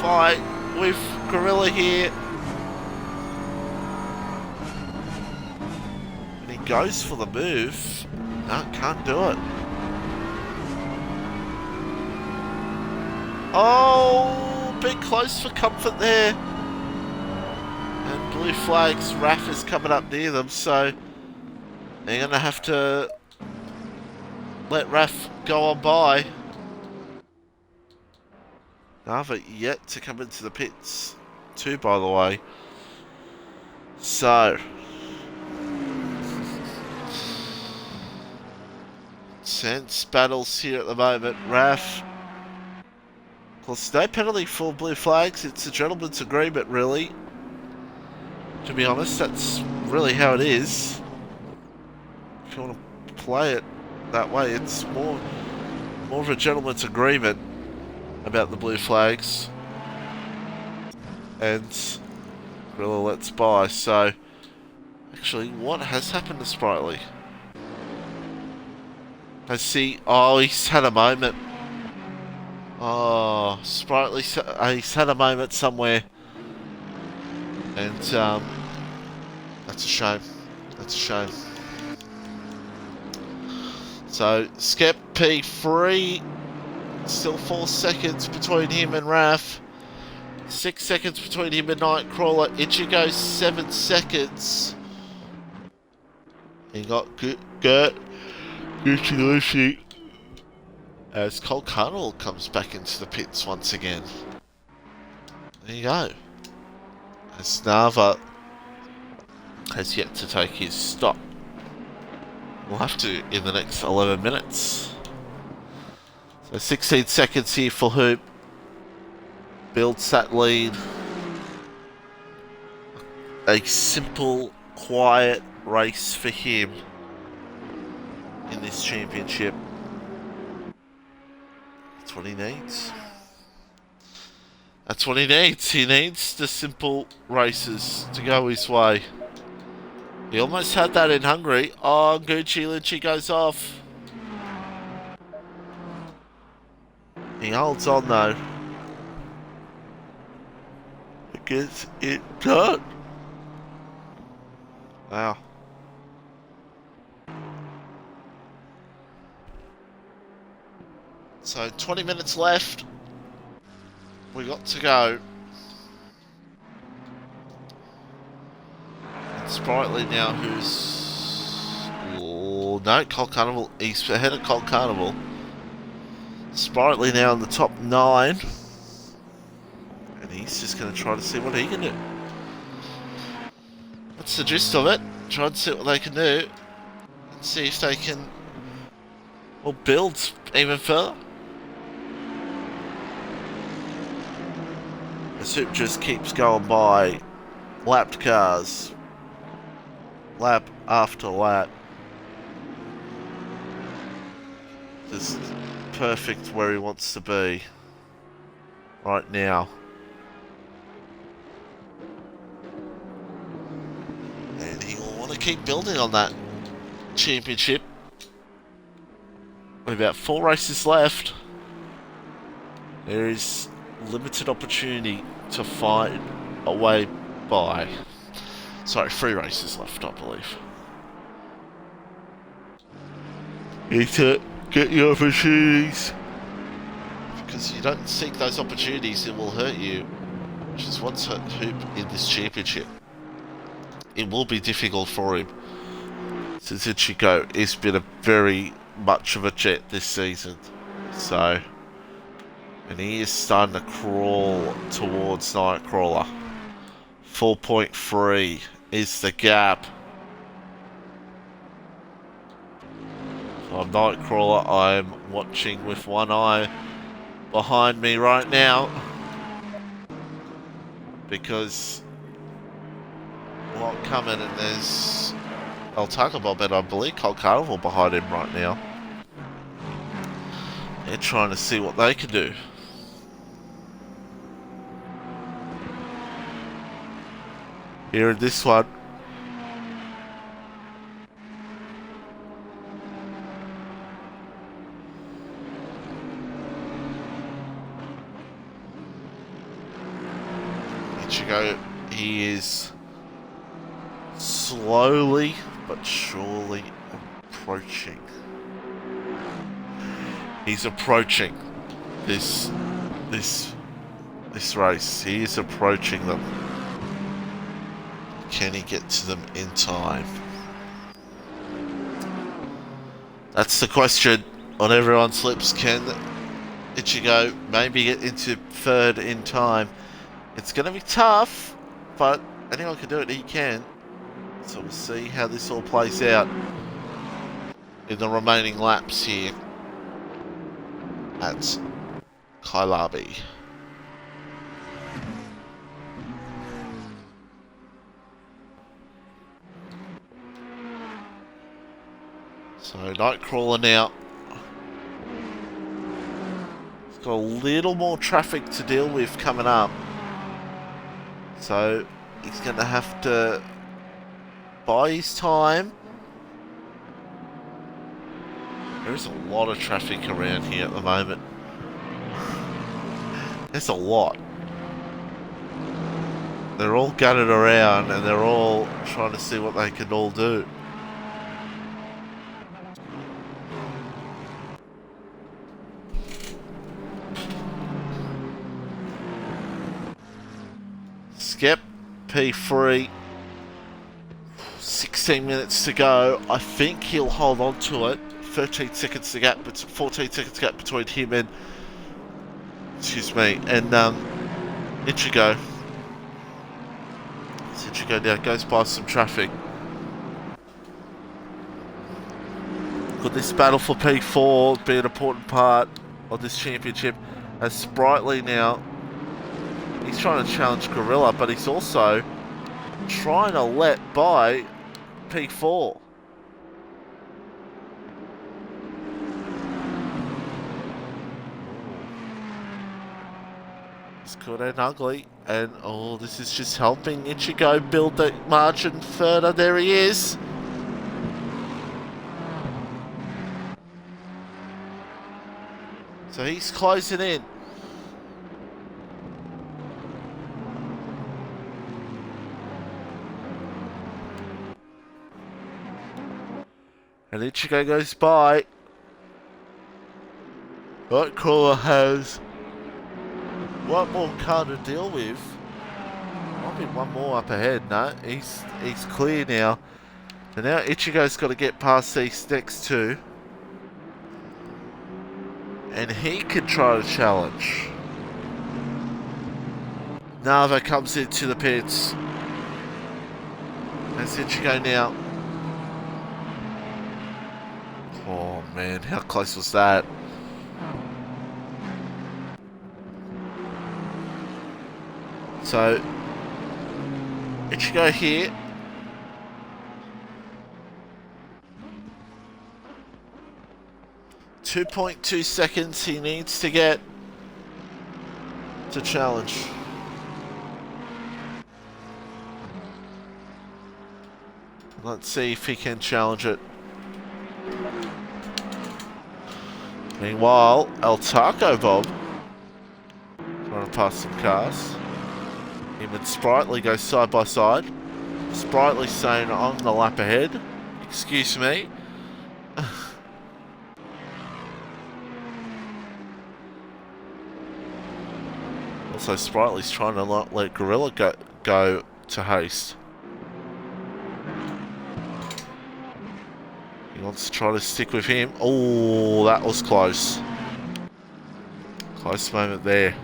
[SPEAKER 1] fight with Gorilla here. And he goes for the move. No, can't do it. Oh, bit close for comfort there. And blue flags, RAF is coming up near them, so they're going to have to let RAF go on by. Nava yet to come into the pits too, by the way. So tense battles here at the moment. RAF, of course, no penalty for blue flags. It's a gentleman's agreement, really. To be honest, that's really how it is. If you want to play it that way, it's more of a gentleman's agreement about the blue flags. And Gorilla lets by. So actually, what has happened to Sprightly? Has he... Oh, he's had a moment. Oh, Sprightly, he's had a moment somewhere. And that's a shame. That's a shame. So Skep P3, still 4 seconds between him and RAF. 6 seconds between him and Nightcrawler. Ichigo 7 seconds. He got Gert Gucci as Cole Carnival comes back into the pits once again. There you go. As Nava has yet to take his stop. We'll have to in the next 11 minutes. So 16 seconds here for Hoop. Builds that lead. A simple, quiet race for him in this championship. That's what he needs. That's what he needs. He needs the simple races to go his way. He almost had that in Hungary. Oh, Gucci Lucci goes off. He holds on though. Gets it done. Wow. So 20 minutes left. We got to go. And Sprightly now, who's Well, no, Colt Carnival, he's ahead of Colt Carnival. Sprightly now in the top 9. And he's just going to try to see what he can do. That's the gist of it. Try and see what they can do. And see if they can, well, build even further. The Soup just keeps going by. Lapped cars. Lap after lap. Just perfect where he wants to be. Right now. And he will want to keep building on that championship. With about 4 races left. There is limited opportunity to fight a way by. Sorry, 3 races left, I believe. You need to get your opportunities. Because you don't seek those opportunities, it will hurt you. Which is what's hurt Hoop in this championship. It will be difficult for him. Since Ichigo has been a very much of a jet this season. So, and he is starting to crawl towards Nightcrawler. 4.3 is the gap. I'm Nightcrawler. I'm watching with one eye behind me right now. Because a lot coming, and there's El Taco Bob and I believe Colt Carnival behind him right now. They're trying to see what they can do. Here in this one. Ichigo, he is slowly but surely approaching. He's approaching this race. He is approaching them. Can he get to them in time? That's the question on everyone's lips. Can Ichigo maybe get into 3rd in time? It's going to be tough, but anyone can do it. He can. So we'll see how this all plays out in the remaining laps here at Kyalami. So Nightcrawler now. He's got a little more traffic to deal with coming up. So he's going to have to buy his time. There's a lot of traffic around here at the moment. There's a lot. They're all gunning around and they're all trying to see what they can all do. Skep, P3. 16 minutes to go. I think he'll hold on to it. 13 seconds to gap, but 14 seconds gap between him and Ichigo. So Ichigo now goes past some traffic. Could this battle for P4 be an important part of this championship? As Sprightly now, he's trying to challenge Gorilla, but he's also trying to let by P4. It's good and ugly, and oh, this is just helping Ichigo build the margin further. There he is. So he's closing in. And Ichigo goes by. Nightcrawler has one more car to deal with. Might be one more up ahead. No, he's clear now. And now Ichigo's got to get past these next two. And he can try to challenge. Nava comes into the pits. That's Ichigo now. Oh man, how close was that? So, Ichigo here. .2 seconds he needs to get to challenge. Let's see if he can challenge it. Meanwhile, El Taco Bob trying to pass some cars. Him and Sprightly go side by side. Sprightly saying on the lap ahead. Excuse me. Also, Sprightly's trying to not let Gorilla go to haste. He wants to try to stick with him. Oh, that was close. Close moment there.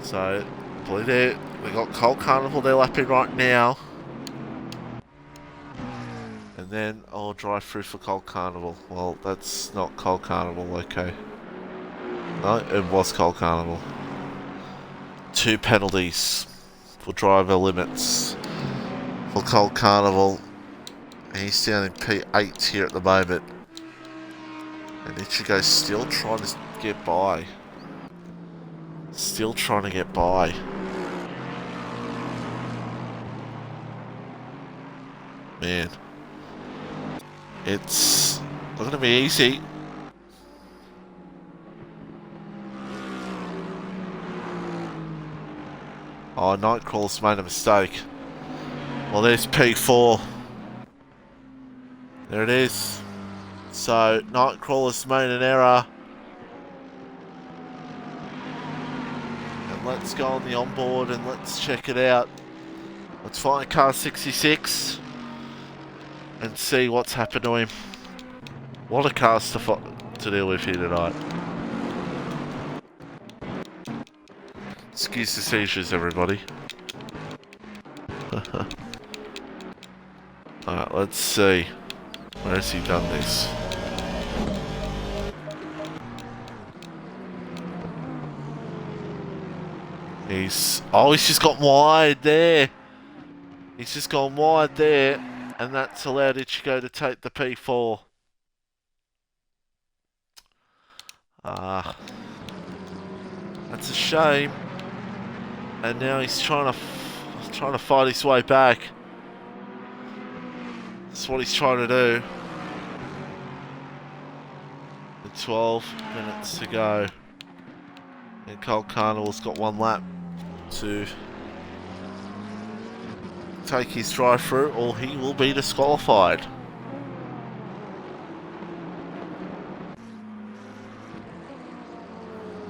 [SPEAKER 1] So, they got Colt Carnival they're lapping right now. And then I'll drive through for Colt Carnival. Well, that's not Colt Carnival, okay. No, it was Colt Carnival. 2 penalties for driver limits for Colt Carnival. He's down in P8 here at the moment. And Ichigo's still trying to get by. Still trying to get by. Man. It's not going to be easy. Oh, Nightcrawler's made a mistake. Well, there's P4. There it is. So, Nightcrawler's made an error. And let's go on the onboard and let's check it out. Let's find car 66 and see what's happened to him. What a cars to deal with here tonight. Excuse the seizures, everybody. Alright, let's see. Where has he done this? He's just got wide there. He's just gone wide there. And that's allowed Ichigo to take the P4. That's a shame. And now he's trying to fight his way back. That's what he's trying to do. With 12 minutes to go. And Colt Carnival's got 1 lap to take his drive through, or he will be disqualified.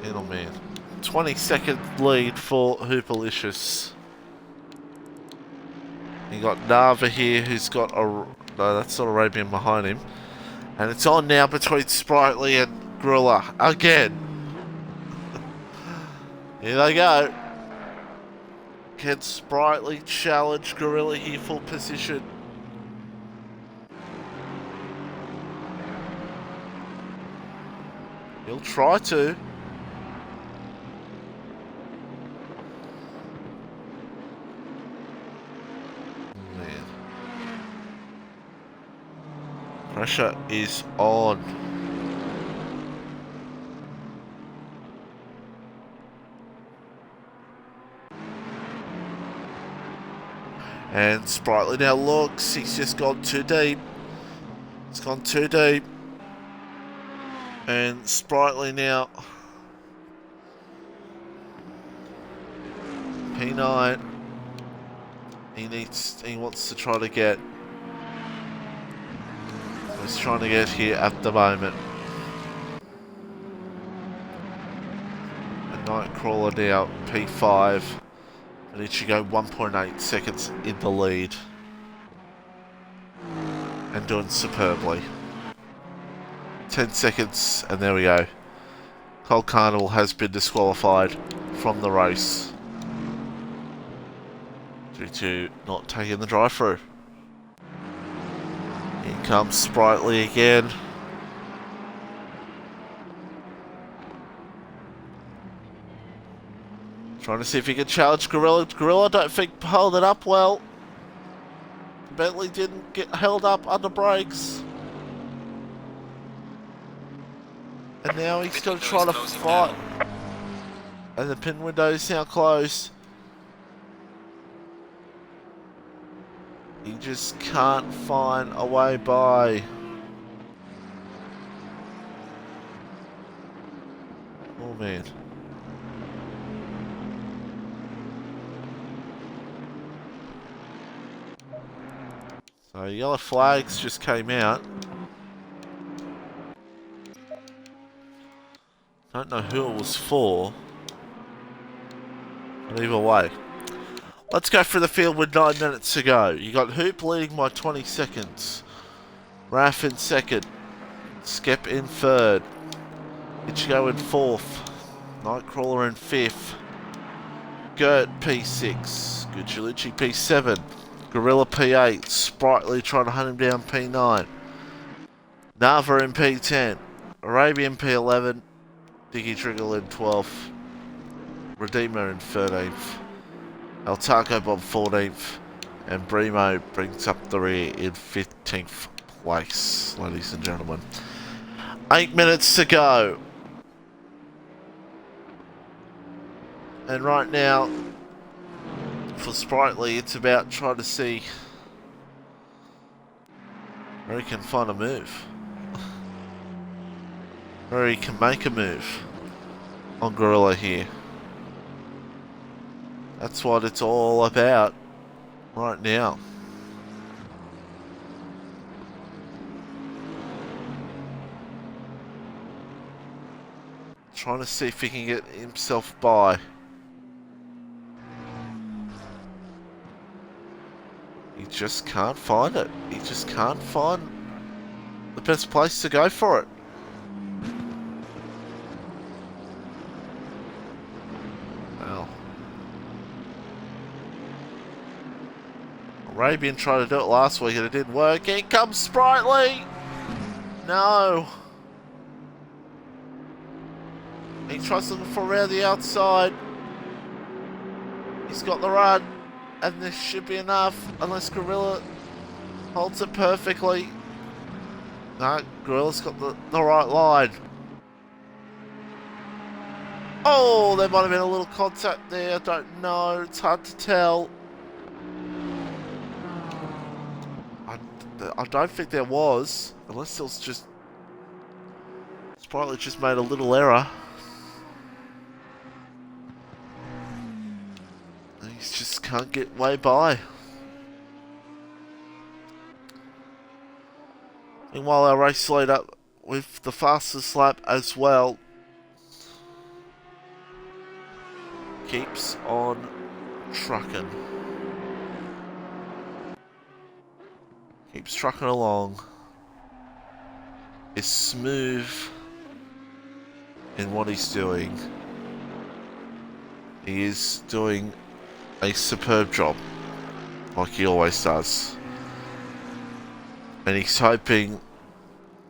[SPEAKER 1] Oh man. 20-second lead for Hoopalicious. You got Nava here, who's got a... No, that's not Arabian behind him. And it's on now between Sprightly and Gorilla. Again. Here they go. Can Sprightly challenge Gorilla here for position? He'll try to. Pressure is on. And Sprightly now looks, he's just gone too deep. It's gone too deep. And Sprightly now. P9. He wants to try to get. He's trying to get here at the moment. A Nightcrawler now, P5. And Ichigo 1.8 seconds in the lead. and doing superbly. 10 seconds, and there we go. Cold Carnival has been disqualified from the race due to not taking the drive-through. In comes Sprightly again. Trying to see if he can challenge Gorilla. Gorilla, don't think, held it up well. Bentley didn't get held up under brakes. And now he's going to try to fight. And the pin window is now closed. He just can't find a way by. Oh man. So yellow flags just came out. Don't know who it was for. But either way. Let's go through the field with 9 minutes to go. You got Hoop leading by 20 seconds. Raf in second. Skep in third. Ichigo in fourth. Nightcrawler in fifth. Gert P6. Gucciolucci P7. Gorilla P8. Sprightly trying to hunt him down P9. Nava in P10. Arabian P11. Dicky Triggle in 12th. Redeemer in 13th. El Taco Bob 14th. And Brimo brings up the rear in 15th place, ladies and gentlemen. 8 minutes to go. And right now, for Sprightly, it's about trying to see where he can find a move. Where he can make a move on Gorilla here. That's what it's all about right now. Trying to see if he can get himself by. He just can't find it. He just can't find the best place to go for it. Well. Arabian tried to do it last week and it didn't work. Here comes Sprightly! No! He tries looking for around the outside. He's got the run. And this should be enough, unless Gorilla holds it perfectly. No, Gorilla's got the right line. Oh, there might have been a little contact there, I don't know, it's hard to tell. I don't think there was, unless it was just... Sprightly just made a little error. He just can't get way by. Meanwhile, our race leader with the fastest lap as well keeps on trucking. Keeps trucking along. Is smooth in what he's doing. He is doing a superb job, like he always does. And he's hoping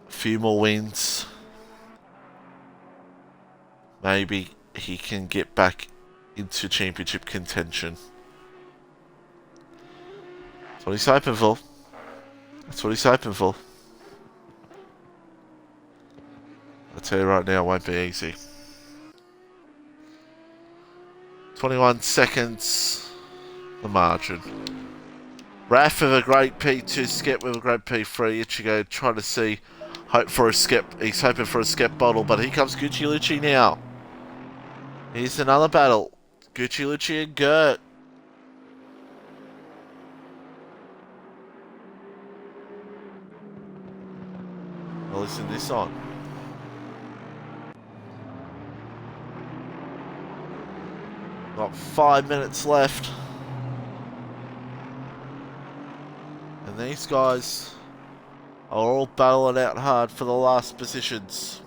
[SPEAKER 1] a few more wins. Maybe he can get back into championship contention. That's what he's hoping for. That's what he's hoping for. I tell you right now, it won't be easy. 21 seconds, the margin. Raf with a great P2, Skep with a great P3. Ichigo trying to see, hope for a Skep. He's hoping for a Skep bottle, but here comes Gucciolucci now. Here's another battle. Gucciolucci and Gert. Well, listen this on. Got 5 minutes left. And these guys are all battling out hard for the last positions.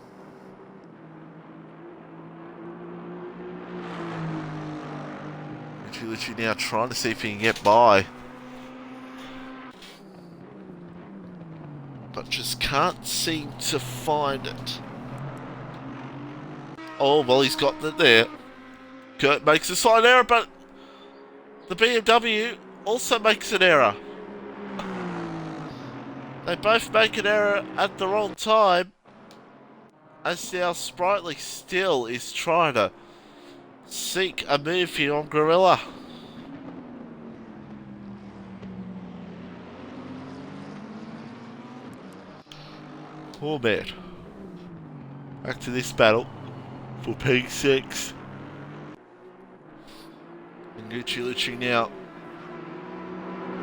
[SPEAKER 1] Literally now trying to see if he can get by. But just can't seem to find it. Oh, well, he's got it there. Kurt makes a slight error, but the BMW also makes an error. They both make an error at the wrong time. As now Sprightly still is trying to seek a move here on Gorilla. Oh man. Back to this battle for P6. And Gucci Lucci now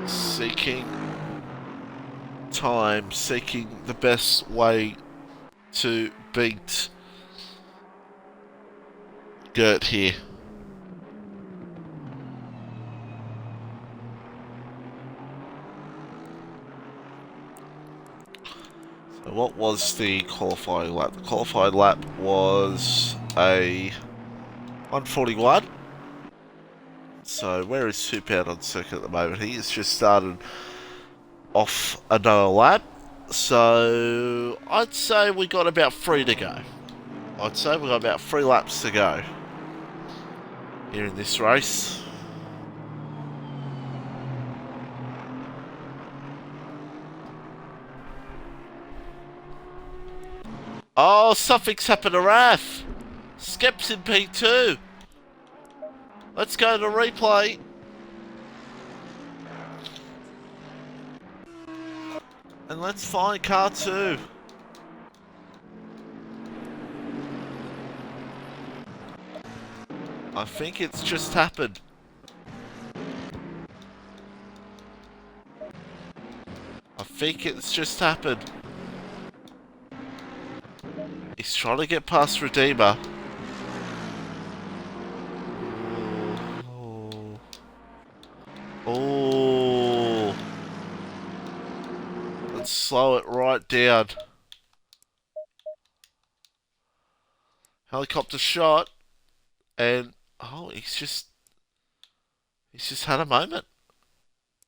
[SPEAKER 1] seeking time, seeking the best way to beat Gert here. So what was the qualifying lap? The qualifying lap was a 141. So where is Hoop out on circuit at the moment? He has just started off another lap. So I'd say we got about 3 to go. I'd say we got about 3 laps to go here in this race. Oh, something's happened to Raf. Skep's in P2. Let's go to replay. And let's find car 2. I think it's just happened. I think it's just happened. He's trying to get past Redeemer. Oh. Let's slow it right down. Helicopter shot. And, oh, he's just had a moment.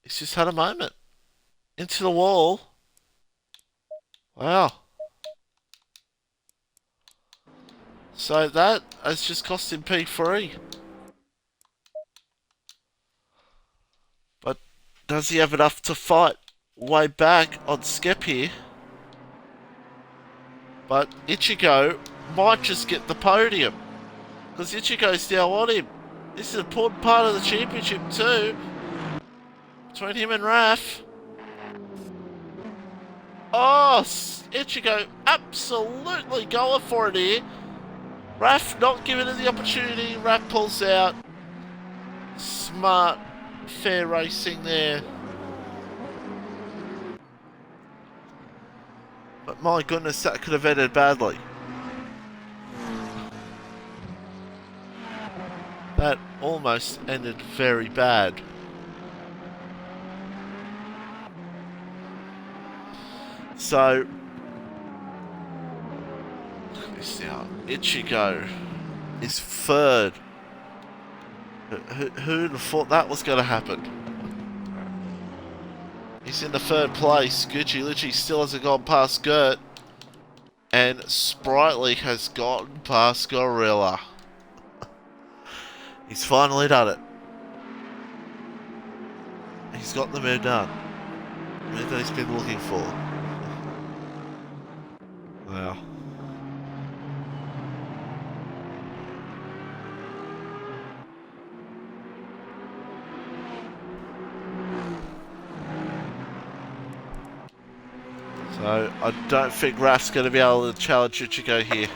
[SPEAKER 1] He's just had a moment. Into the wall. Wow. So that has just cost him P3. But does he have enough to fight way back on Skep here? But Ichigo might just get the podium. Because Ichigo's now on him. This is an important part of the championship too. Between him and Raf. Oh, Ichigo absolutely going for it here. Raf not giving it the opportunity. Raf pulls out. Smart, fair racing there. But my goodness, that could have ended badly. That almost ended very bad. So, look at this now. Ichigo is third. Who'd have thought that was going to happen? He's in the third place. Gucci literally still hasn't gone past Gert. And Sprightly has gotten past Gorilla. He's finally done it. He's got the move done. The move that he's been looking for. Wow. So, I don't think Raf's going to be able to challenge Ichigo here.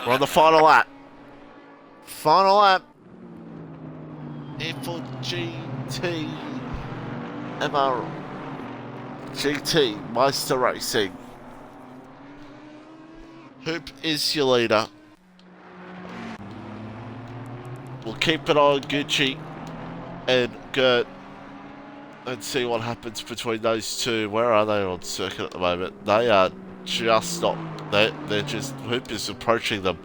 [SPEAKER 1] We're on the final lap. Final lap. Here for GT GT Meister Racing. Hoop is your leader. We'll keep it on Gucci and Gert and see what happens between those two. Where are they on circuit at the moment? They are just not. They're just Hoop is approaching them,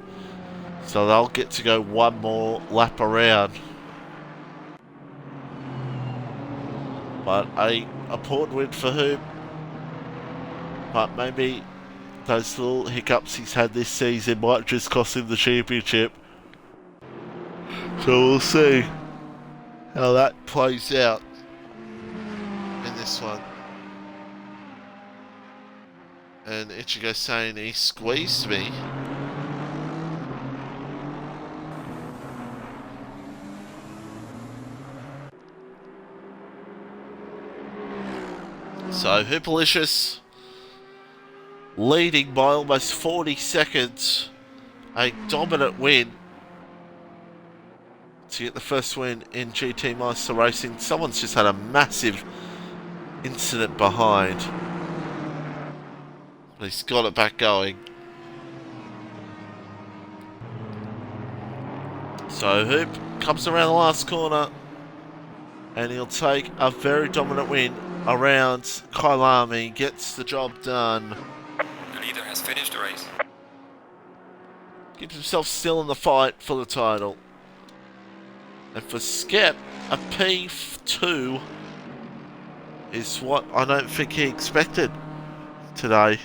[SPEAKER 1] so they'll get to go one more lap around. But a important win for Hoop. But maybe those little hiccups he's had this season might just cost him the championship. So we'll see how that plays out in this one. And Ichigo saying he squeezed me. So Hoopalicious leading by almost 40 seconds. A dominant win to get the first win in GT Meister Racing. Someone's just had a massive incident behind. But he's got it back going. So Hoop comes around the last corner and he'll take a very dominant win around Kyalami. Gets the job done.
[SPEAKER 2] The leader has finished the race.
[SPEAKER 1] Keeps himself still in the fight for the title. And for Skep, a P2 is what I don't think he expected today.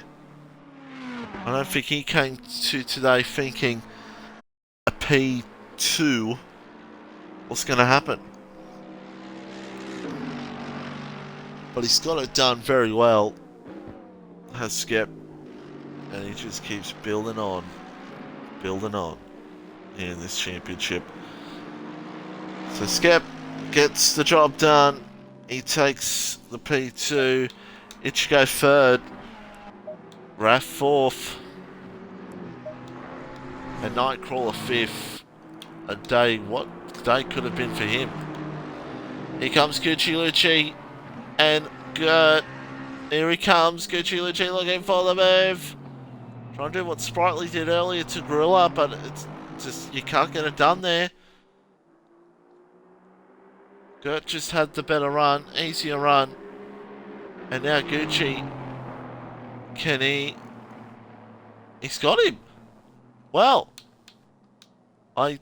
[SPEAKER 1] I don't think he came to today thinking a P2 was going to happen. But he's got it done very well, has Skep. And he just keeps building on in this championship. So Skep gets the job done. He takes the P2. Ichigo third. Raph fourth. And Nightcrawler fifth. A day, what day could have been for him? Here comes Gucci Lucci. And Gert. Here he comes. Gucci Lucci looking for the move. Trying to do what Sprightly did earlier to Gorilla, but it's just, you can't get it done there. Gert just had the better run, easier run. And now Gucci, can he? He's got him. Well, I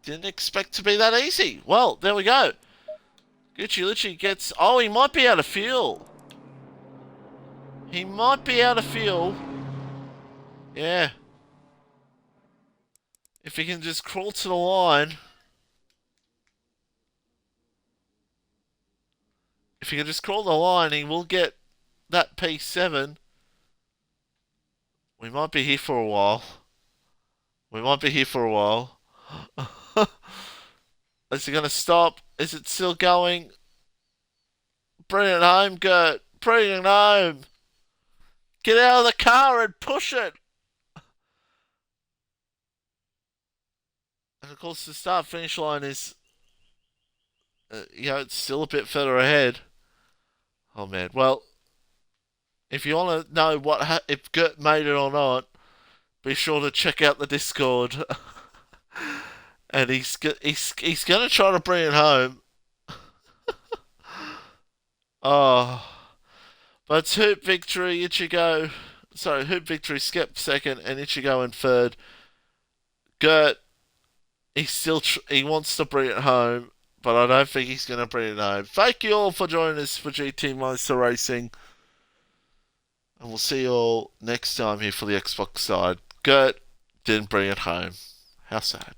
[SPEAKER 1] didn't expect to be that easy. Well, there we go. Gucci literally gets, oh, he might be out of fuel. He might be out of fuel. Yeah. If he can just crawl to the line. If he can just crawl the line, he will get that P7. We might be here for a while. We might be here for a while. Is it going to stop? Is it still going? Bring it home, Gert. Bring it home. Get out of the car and push it. And of course, the start-finish line is, it's still a bit further ahead. Oh man. Well, if you want to know if Gert made it or not, be sure to check out the Discord. And he's going to try to bring it home. Oh, but it's Hoop victory, Ichigo. Sorry, Hoop victory, Skep second, and Ichigo in third. Gert, he wants to bring it home, but I don't think he's going to bring it home. Thank you all for joining us for GT Meister Racing. And we'll see you all next time here for the Xbox side. Gert didn't bring it home. How sad.